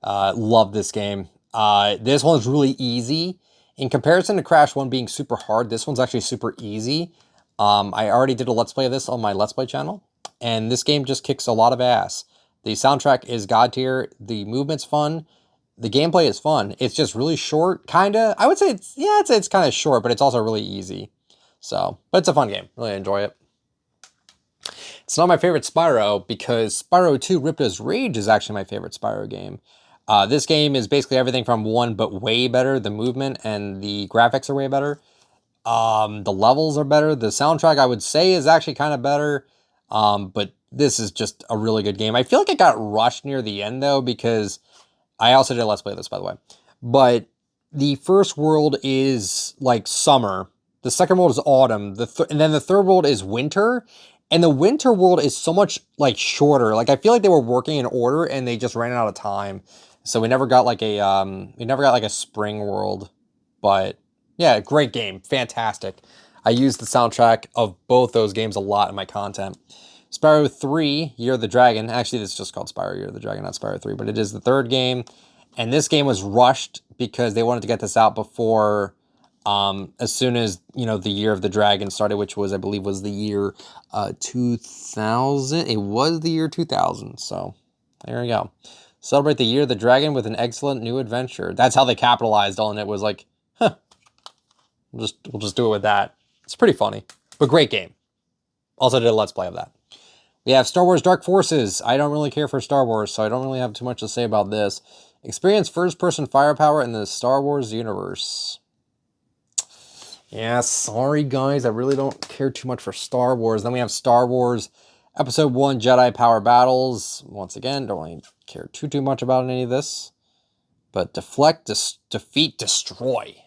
Love this game. This one's really easy. In comparison to Crash 1 being super hard, this one's actually super easy. I already did a Let's Play of this on my Let's Play channel, and this game just kicks a lot of ass. The soundtrack is god tier. The movement's fun. The gameplay is fun. It's just really short, kinda. I would say it's kind of short, but it's also really easy. So, but it's a fun game. Really enjoy it. It's not my favorite Spyro because Spyro 2 Ripto's Rage is actually my favorite Spyro game. This game is basically everything from 1, but way better. The movement and the graphics are way better. The levels are better. The soundtrack, I would say, is actually kind of better. But this is just a really good game. I feel like it got rushed near the end, though, because I also did a Let's Play this, by the way. But the first world is, like, summer. The second world is autumn. And then the third world is winter. And the winter world is so much, like, shorter. Like, I feel like they were working in order, and they just ran out of time. So we never got, like, a spring world. But, yeah, great game. Fantastic. I used the soundtrack of both those games a lot in my content. Spyro 3, Year of the Dragon. Actually, it's just called Spyro Year of the Dragon, not Spyro 3. But it is the third game. And this game was rushed because they wanted to get this out before... as soon as, the Year of the Dragon started, which was, I believe, was the year 2000. It was the year 2000. So there we go. Celebrate the Year of the Dragon with an excellent new adventure. That's how they capitalized on it. Was like, huh, we'll just do it with that. It's pretty funny, but great game. Also did a Let's Play of that. We have Star Wars Dark Forces. I don't really care for Star Wars, so I don't really have too much to say about this. Experience first-person firepower in the Star Wars universe. Yeah, sorry guys, I really don't care too much for Star Wars. Then we have Star Wars Episode 1 Jedi Power Battles. Once again, don't really care too much about any of this. But deflect, defeat, destroy.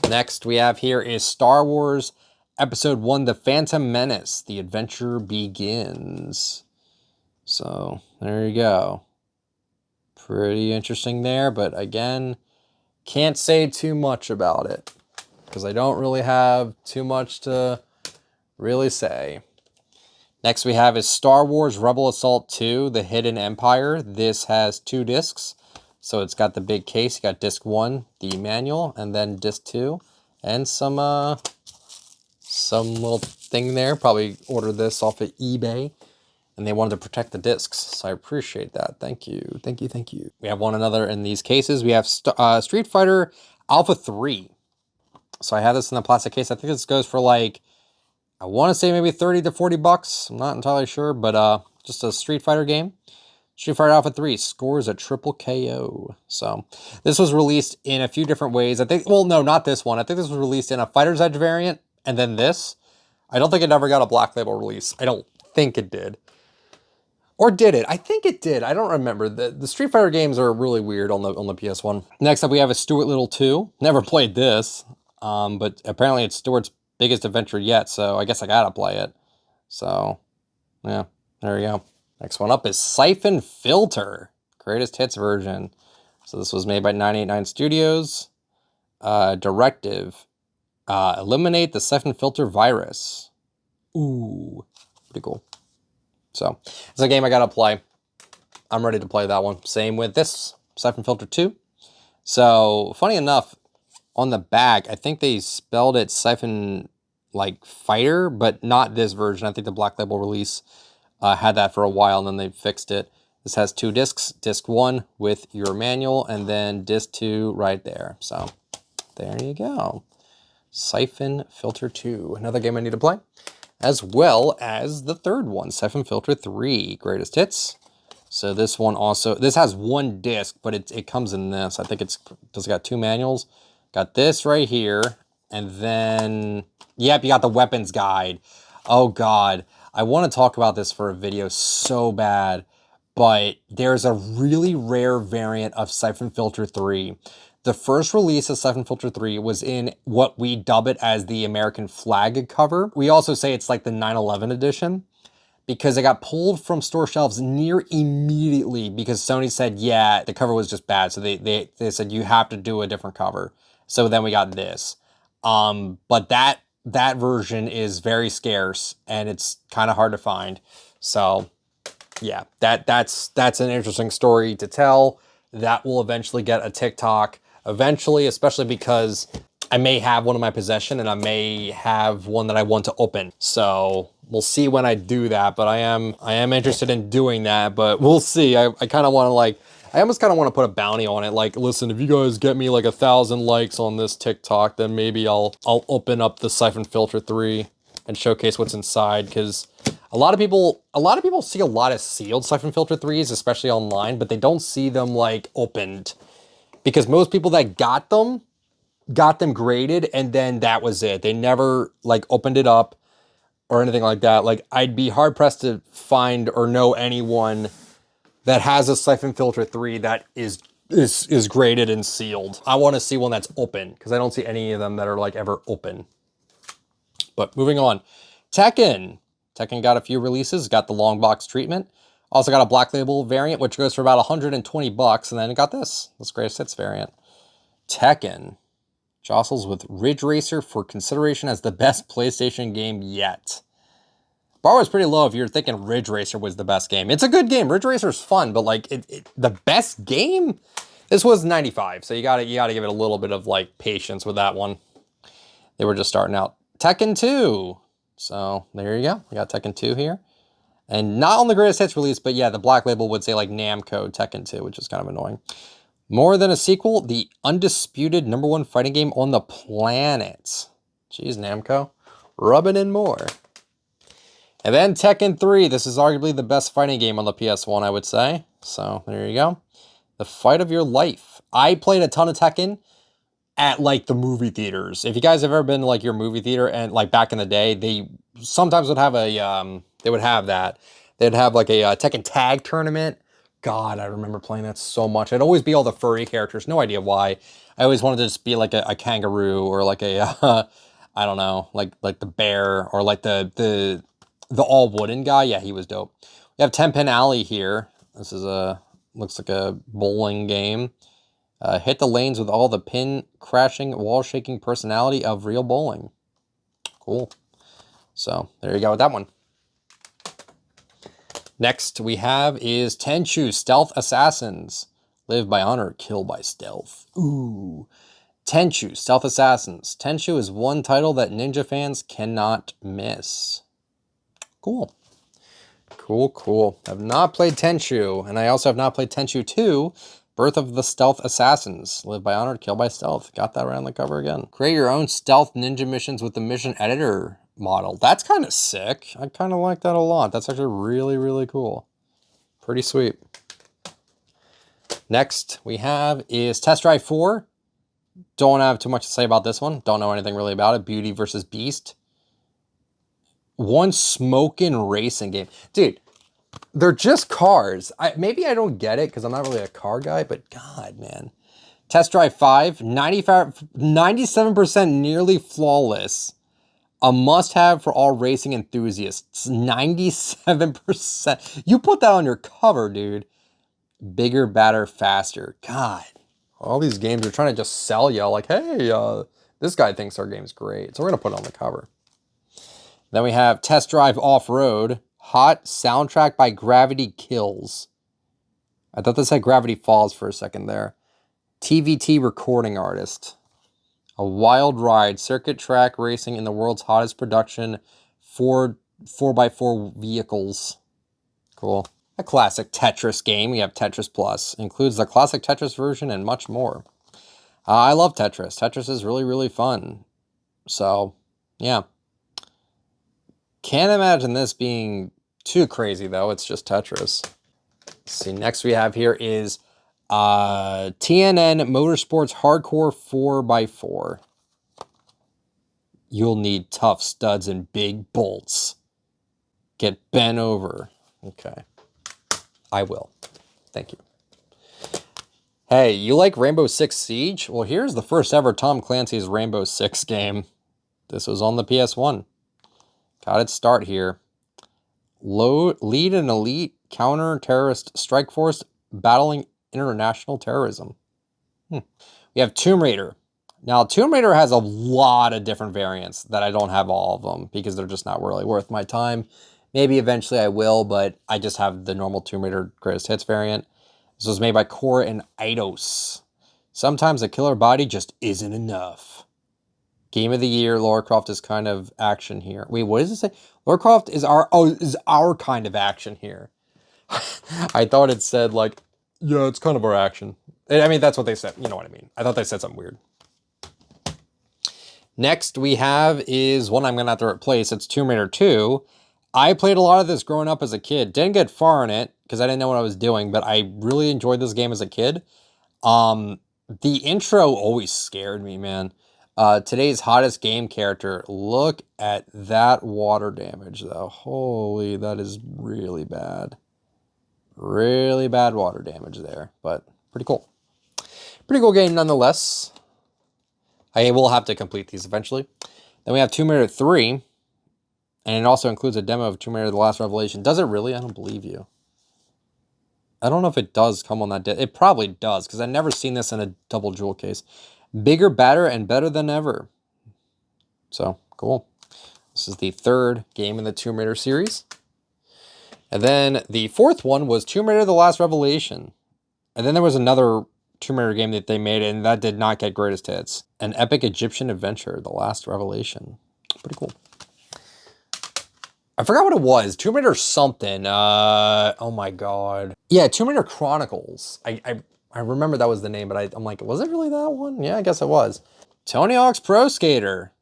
Next we have here is Star Wars Episode 1 The Phantom Menace. The adventure begins. So, there you go. Pretty interesting there, but again... can't say too much about it because I don't really have too much to really say. Next we have is Star Wars Rebel Assault 2, The Hidden Empire. This has 2 discs. So it's got the big case. You got disc 1, the manual, and then disc 2. And some little thing there. Probably ordered this off of eBay. And they wanted to protect the discs, so I appreciate that. Thank you, thank you, thank you. We have one another in these cases. We have Street Fighter Alpha 3. So I have this in the plastic case. I think this goes for like, I want to say maybe 30 to 40 bucks. I'm not entirely sure, but just a Street Fighter game. Street Fighter Alpha 3 scores a triple KO. So this was released in a few different ways. I think, well, no, not this one. I think this was released in a Fighter's Edge variant, and then this. I don't think it ever got a Black Label release. I don't think it did. Or did it? I think it did. I don't remember. The Street Fighter games are really weird on the PS1. Next up, we have a Stuart Little 2. Never played this, but apparently it's Stuart's biggest adventure yet, so I guess I gotta play it. So, yeah, there we go. Next one up is Siphon Filter, greatest hits version. So this was made by 989 Studios. Directive, eliminate the Siphon Filter virus. Ooh, pretty cool. So, it's a game I gotta play. I'm ready to play that one. Same with this, Siphon Filter 2. So, funny enough, on the back, I think they spelled it Siphon, like, Fighter, but not this version. I think the Black Label release had that for a while, and then they fixed it. This has 2 discs. Disc 1 with your manual, and then disc 2 right there. So, there you go. Siphon Filter 2. Another game I need to play. As well as the third one, Siphon Filter 3, Greatest Hits. So this one also, this has 1 disc, but it comes in this. I think it's got 2 manuals. Got this right here, and then, yep, you got the weapons guide. Oh God, I want to talk about this for a video so bad, but there's a really rare variant of Siphon Filter 3. The first release of Siphon Filter 3 was in what we dub it as the American flag cover. We also say it's like the 9/11 edition because it got pulled from store shelves near immediately because Sony said, yeah, the cover was just bad. So they said, you have to do a different cover. So then we got this. But that version is very scarce and it's kind of hard to find. So yeah, that's an interesting story to tell. That will eventually get a TikTok. Eventually, especially because I may have one in my possession, and I may have one that I want to open. So we'll see when I do that, but I am interested in doing that, but we'll see. I kind of want to like, I almost kind of want to put a bounty on it. Like, listen, if you guys get me like 1,000 likes on this TikTok, then maybe I'll open up the Siphon Filter 3 and showcase what's inside, because a lot of people see a lot of sealed Siphon Filter 3s, especially online, but they don't see them like opened, because most people that got them graded, and then that was it. They never like opened it up or anything like that. Like, I'd be hard pressed to find or know anyone that has a Siphon Filter 3 that is graded and sealed. I want to see one that's open, because I don't see any of them that are like ever open. But moving on, Tekken got a few releases, got the long box treatment. Also got a black label variant, which goes for about 120 bucks. And then it got this greatest hits variant. Tekken jostles with Ridge Racer for consideration as the best PlayStation game yet. Bar was pretty low if you're thinking Ridge Racer was the best game. It's a good game. Ridge Racer's fun, but like the best game? This was 95, so you gotta give it a little bit of like patience with that one. They were just starting out. Tekken 2. So there you go. We got Tekken 2 here. And not on the greatest hits release, but yeah, the black label would say like Namco Tekken 2, which is kind of annoying. More than a sequel, the undisputed #1 fighting game on the planet. Jeez, Namco. Rubbing in more. And then Tekken 3. This is arguably the best fighting game on the PS1, I would say. So there you go. The fight of your life. I played a ton of Tekken at like the movie theaters. If you guys have ever been to like your movie theater, and like back in the day, they sometimes would have a, they'd have like a Tekken tag tournament. God, I remember playing that so much. It'd always be all the furry characters. No idea why. I always wanted to just be like a kangaroo, or like a, I don't know, like the bear, or like the all wooden guy. Yeah, he was dope. We have 10 Pin Alley here. This is looks like a bowling game. Hit the lanes with all the pin crashing, wall shaking personality of real bowling. Cool. So there you go with that one. Next we have is Tenchu Stealth Assassins. Live by honor, kill by stealth. Ooh. Tenchu Stealth Assassins. Tenchu is one title that ninja fans cannot miss. Cool. Cool. I've not played Tenchu, and I also have not played Tenchu 2, Birth of the Stealth Assassins. Live by honor, kill by stealth. Got that right on the cover again. Create your own stealth ninja missions with the mission editor model. That's kind of sick. I kind of like that a lot. That's actually really, really cool. Pretty sweet. Next we have is Test Drive 4. Don't have too much to say about this one. Don't know anything really about it. Beauty versus Beast. One smoking racing game. Dude, they're just cars. Maybe I don't get it because I'm not really a car guy, but God, man. Test Drive 5, 97% nearly flawless. A must-have for all racing enthusiasts. 97%. You put that on your cover, dude. Bigger, badder, faster. God. All these games are trying to just sell you like, hey, this guy thinks our game's great. So we're going to put it on the cover. Then we have Test Drive Off-Road. Hot soundtrack by Gravity Kills. I thought this had Gravity Falls for a second there. TVT recording artist. A wild ride. Circuit track racing in the world's hottest production. 4x4 vehicles. Cool. A classic Tetris game. We have Tetris Plus. Includes the classic Tetris version and much more. I love Tetris. Tetris is really, really fun. So, yeah. Can't imagine this being too crazy, though. It's just Tetris. Let's see, next we have here is TNN Motorsports Hardcore 4x4. You'll need tough studs and big bolts. Get bent over. Okay. I will. Thank you. Hey, you like Rainbow Six Siege? Well, here's the first ever Tom Clancy's Rainbow Six game. This was on the PS1. Got its start here. Lead an elite counter-terrorist strike force battling international terrorism. We have Tomb Raider. Now, Tomb Raider has a lot of different variants that I don't have all of them because they're just not really worth my time. Maybe eventually I will, but I just have the normal Tomb Raider Greatest Hits variant. This was made by Core and Eidos. Sometimes a killer body just isn't enough. Game of the year, Lara Croft is kind of action here. Wait, what does it say? Lara Croft is our kind of action here. I thought it said like, yeah, it's kind of our action. I mean, that's what they said. You know what I mean? I thought they said something weird. Next we have is one I'm going to have to replace. It's Tomb Raider 2. I played a lot of this growing up as a kid. Didn't get far in it because I didn't know what I was doing, but I really enjoyed this game as a kid. The intro always scared me, man. Today's hottest game character. Look at that water damage, though. Holy, that is really bad. Really bad water damage there, but pretty cool. Pretty cool game nonetheless. I will have to complete these eventually. Then we have Tomb Raider 3. And it also includes a demo of Tomb Raider The Last Revelation. Does it really? I don't believe you. I don't know if it does come on that disc. It probably does, because I've never seen this in a double jewel case. Bigger, badder, and better than ever. So, cool. This is the third game in the Tomb Raider series. And then the fourth one was Tomb Raider The Last Revelation. And then there was another Tomb Raider game that they made, and that did not get greatest hits. An epic Egyptian adventure, The Last Revelation. Pretty cool. I forgot what it was. Tomb Raider something. Oh my god. Yeah, Tomb Raider Chronicles. I remember that was the name, but I'm like, was it really that one? Yeah, I guess it was. Tony Hawk's Pro Skater.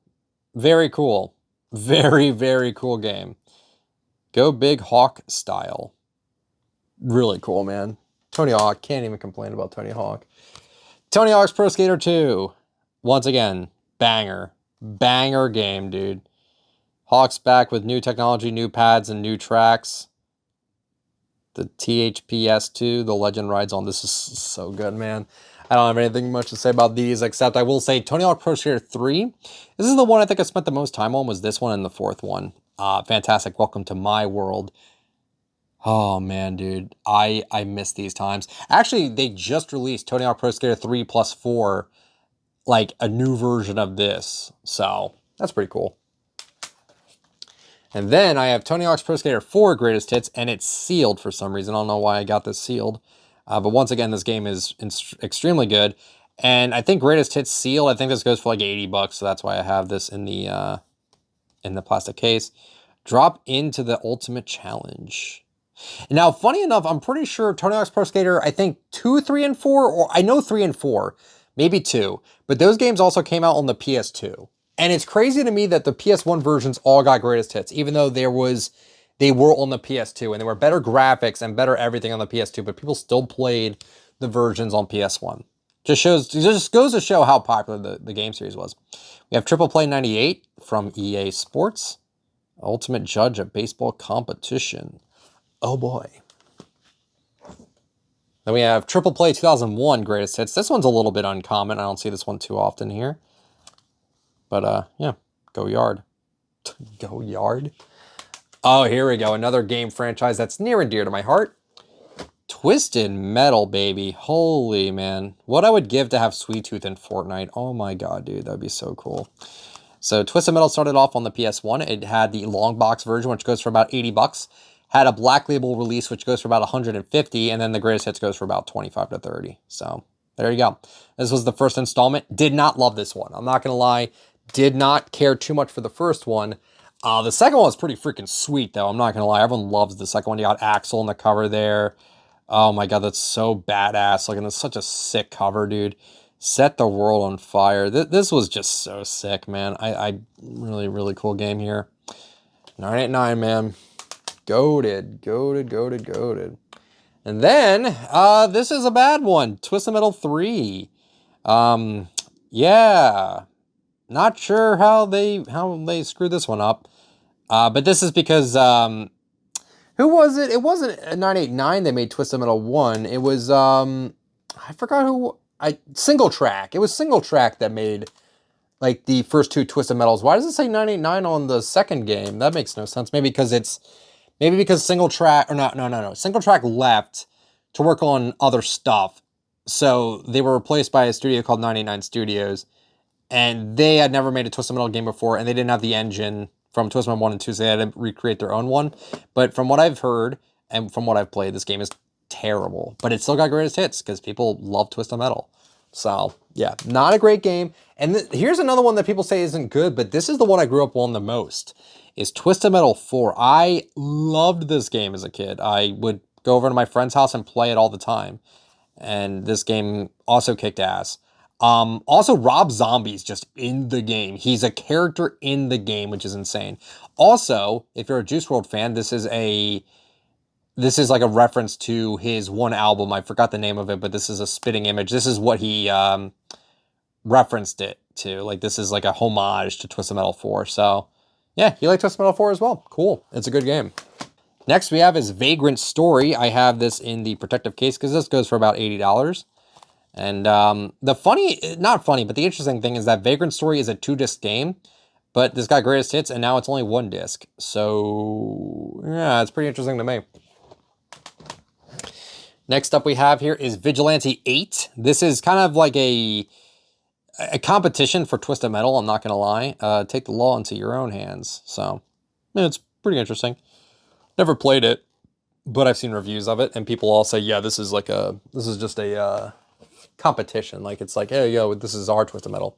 Very cool. Very, very cool game. Go Big Hawk style. Really cool, man. Tony Hawk. Can't even complain about Tony Hawk. Tony Hawk's Pro Skater 2. Once again, banger. Banger game, dude. Hawk's back with new technology, new pads, and new tracks. The THPS2, The Legend Rides On. This is so good, man. I don't have anything much to say about these, except I will say Tony Hawk Pro Skater 3. This is the one I think I spent the most time on, was this one and the fourth one. Fantastic. Welcome to my world. Oh, man, dude. I miss these times. Actually, they just released Tony Hawk Pro Skater 3 plus 4, like a new version of this. So, that's pretty cool. And then I have Tony Hawk's Pro Skater 4 Greatest Hits, and it's sealed for some reason. I don't know why I got this sealed. But once again, this game is extremely good. And I think Greatest Hits sealed, I think this goes for like 80 bucks, so that's why I have this in the plastic case. Drop into the Ultimate Challenge. Now, funny enough, I'm pretty sure Tony Hawk's Pro Skater, I think 2, 3, and 4, or I know 3 and 4, maybe 2. But those games also came out on the PS2. And it's crazy to me that the PS1 versions all got greatest hits, even though they were on the PS2, and there were better graphics and better everything on the PS2, but people still played the versions on PS1. Just goes to show how popular the game series was. We have Triple Play 98 from EA Sports. Ultimate Judge at Baseball Competition. Oh boy. Then we have Triple Play 2001 Greatest Hits. This one's a little bit uncommon. I don't see this one too often here. But, yeah, go Yard. Go Yard? Oh, here we go. Another game franchise that's near and dear to my heart. Twisted Metal, baby. Holy, man. What I would give to have Sweet Tooth in Fortnite. Oh, my God, dude. That would be so cool. So, Twisted Metal started off on the PS1. It had the Longbox version, which goes for about 80 bucks. Had a Black Label release, which goes for about 150. And then the Greatest Hits goes for about 25 to 30. So, there you go. This was the first installment. Did not love this one. I'm not going to lie. Did not care too much for the first one. The second one was pretty freaking sweet, though. I'm not going to lie. Everyone loves the second one. You got Axel on the cover there. Oh, my God. That's so badass. Like, and it's such a sick cover, dude. Set the world on fire. This was just so sick, man. I really, really cool game here. 989, man. Goated. Goated, goated, goated. And then, this is a bad one. Twisted Metal 3. Yeah. Not sure how they screwed this one up. But this is because, who was it? It wasn't a 989 they made Twisted Metal 1. It was, I forgot who, Single Track. It was Single Track that made, like, the first two Twisted Metals. Why does it say 989 on the second game? That makes no sense. Maybe because Single Track, or no. Single Track left to work on other stuff. So they were replaced by a studio called 989 Studios. And they had never made a Twisted Metal game before, and they didn't have the engine from Twisted Metal 1 and 2, so they had to recreate their own one. But from what I've heard, and from what I've played, this game is terrible. But it still got greatest hits, because people love Twisted Metal. So yeah, not a great game. And here's another one that people say isn't good, but this is the one I grew up on the most, is Twisted Metal 4. I loved this game as a kid. I would go over to my friend's house and play it all the time. And this game also kicked ass. Also, Rob Zombie's just in the game. He's a character in the game, which is insane. Also, if you're a Juice WRLD fan, this is like a reference to his one album. I forgot the name of it, but this is a spitting image. This is what he referenced it to. Like, this is like a homage to Twisted Metal 4. So, yeah, you like Twisted Metal 4 as well. Cool. It's a good game. Next we have is Vagrant Story. I have this in the protective case because this goes for about $80. And not funny, but the interesting thing is that Vagrant Story is a 2-disc game, but this got greatest hits and now it's only 1 disc. So, yeah, it's pretty interesting to me. Next up we have here is Vigilante 8. This is kind of like a competition for Twisted Metal, I'm not going to lie. Take the law into your own hands. So, yeah, it's pretty interesting. Never played it, but I've seen reviews of it, and people all say, yeah, this is just a competition. Like, it's like, hey, yo, this is our Twisted Metal.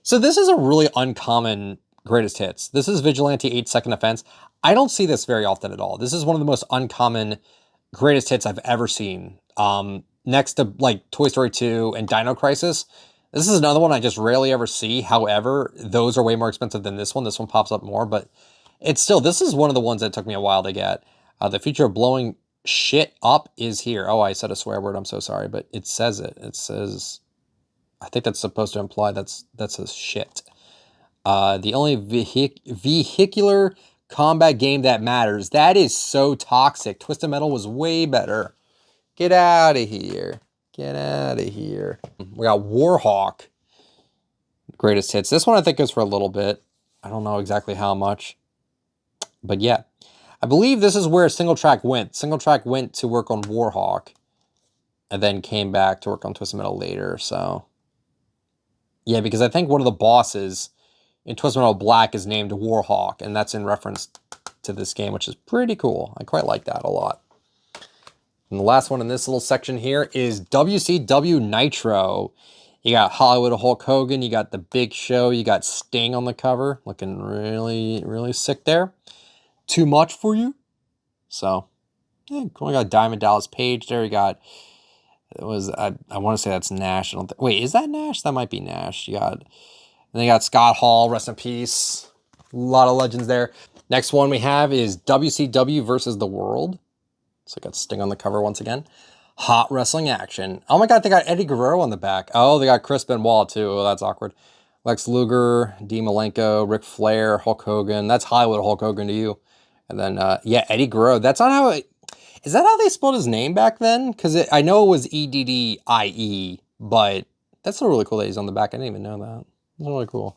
So this is a really uncommon greatest hits. This is Vigilante 8 Second Offense. I don't see this very often at all. This is one of the most uncommon greatest hits I've ever seen. Next to, like, Toy Story 2 and Dino Crisis. This is another one I just rarely ever see. However, those are way more expensive than this one. This one pops up more, but it's still, this is one of the ones that took me a while to get. The feature of blowing shit up is here. Oh, I said a swear word. I'm so sorry, but it says it. It says, I think that's supposed to imply that says shit. The only vehicular combat game that matters. That is so toxic. Twisted Metal was way better. Get out of here. Get out of here. We got Warhawk. Greatest hits. This one I think goes for a little bit. I don't know exactly how much. But yeah, I believe this is where Single Track went. Single Track went to work on Warhawk and then came back to work on Twisted Metal later. So yeah, because I think one of the bosses in Twisted Metal Black is named Warhawk, and that's in reference to this game, which is pretty cool. I quite like that a lot. And the last one in this little section here is WCW Nitro. You got Hollywood Hulk Hogan, you got The Big Show, you got Sting on the cover, looking really, really sick there. Too much for you? So, yeah, cool. You got Diamond Dallas Page there. You got, I want to say that's Nash. Wait, is that Nash? That might be Nash. And then you got Scott Hall, rest in peace. A lot of legends there. Next one we have is WCW versus the World. So I got Sting on the cover once again. Hot wrestling action. Oh my God, they got Eddie Guerrero on the back. Oh, they got Chris Benoit too. Oh, that's awkward. Lex Luger, Dean Malenko, Ric Flair, Hulk Hogan. That's Hollywood Hulk Hogan to you. And then, yeah, Eddie Guerrero. That's not how is that how they spelled his name back then? Because I know it was E-D-D-I-E, but that's still really cool that he's on the back. I didn't even know that. That's really cool.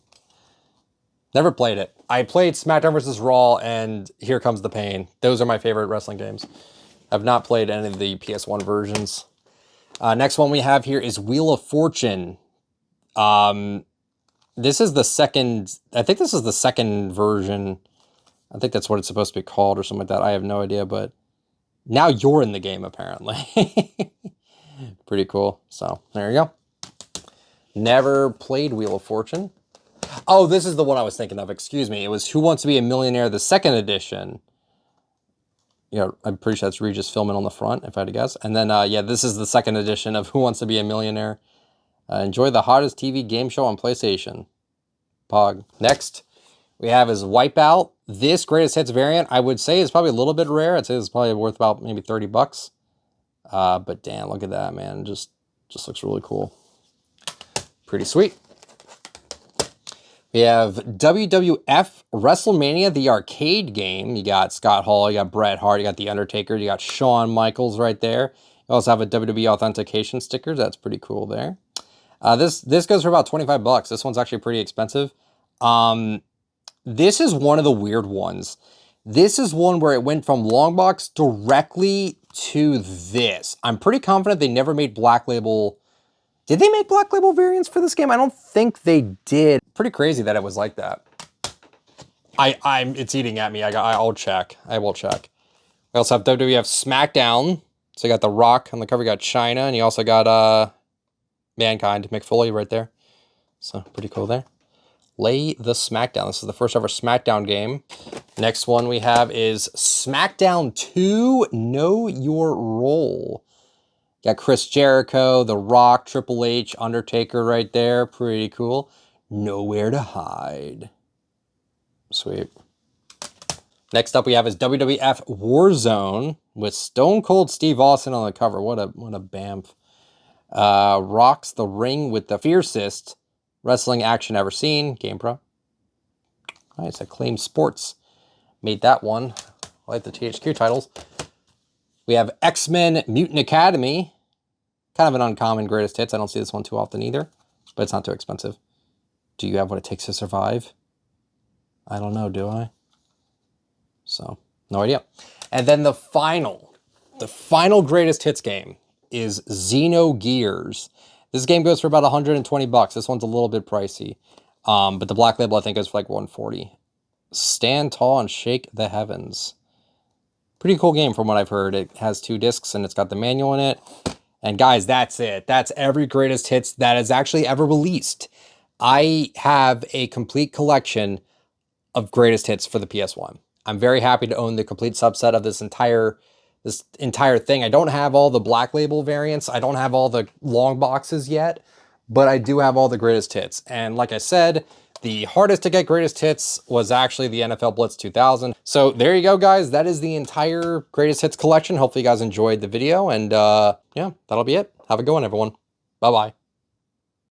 Never played it. I played SmackDown vs. Raw and Here Comes the Pain. Those are my favorite wrestling games. I've not played any of the PS1 versions. Next one we have here is Wheel of Fortune. This is the second, I think this is the second version. I think that's what it's supposed to be called or something like that. I have no idea, but now you're in the game apparently. Pretty cool. So there you go. Never played Wheel of Fortune. Oh, this is the one I was thinking of. Excuse me. It was Who Wants to Be a Millionaire, the second edition. Yeah, I'm pretty sure that's Regis Philbin on the front, if I had to guess. And then, yeah, this is the second edition of Who Wants to Be a Millionaire. Enjoy the hottest TV game show on PlayStation. Pog. Next, we have is Wipeout. This greatest hits variant, I would say, is probably a little bit rare. I'd say it's probably worth about maybe 30 bucks. But damn, look at that, man. Just looks really cool. Pretty sweet. We have WWF WrestleMania, the arcade game. You got Scott Hall, you got Bret Hart, you got The Undertaker, you got Shawn Michaels right there. You also have a WWE authentication sticker. That's pretty cool there. This goes for about 25 bucks. This one's actually pretty expensive. This is one of the weird ones. This is one where it went from Longbox directly to this. I'm pretty confident they never made Black Label. Did they make Black Label variants for this game? I don't think they did. Pretty crazy that it was like that. It's eating at me. I'll check. I will check. We also have WWF SmackDown. So you got The Rock on the cover. You got China, and you also got Mankind, McFoley right there. So pretty cool there. Lay the Smackdown. This is the first ever Smackdown game. Next one we have is Smackdown 2, Know Your Role. Got Chris Jericho, The Rock, Triple H, Undertaker right there. Pretty cool. Nowhere to Hide. Sweet. Next up we have is WWF Warzone with Stone Cold Steve Austin on the cover. What a bamf. Rocks the ring with the fiercest wrestling action ever seen. GamePro. Nice. Acclaim Sports made that one. I like the THQ titles. We have X-Men Mutant Academy. Kind of an uncommon greatest hits. I don't see this one too often either, but it's not too expensive. Do you have what it takes to survive? I don't know, do I? So, no idea. And then the final greatest hits game is Xenogears. This game goes for about 120 bucks. This one's a little bit pricey. But the black label I think goes for like 140. Stand Tall and Shake the Heavens. Pretty cool game from what I've heard. It has 2 discs and it's got the manual in it. And guys, that's it. That's every greatest hits that has actually ever released. I have a complete collection of greatest hits for the PS1. I'm very happy to own the complete subset of this entire thing. I don't have all the black label variants. I don't have all the long boxes yet, but I do have all the greatest hits. And like I said, the hardest to get greatest hits was actually the NFL Blitz 2000. So there you go, guys. That is the entire greatest hits collection. Hopefully you guys enjoyed the video. And yeah, that'll be it. Have a good one, everyone. Bye-bye.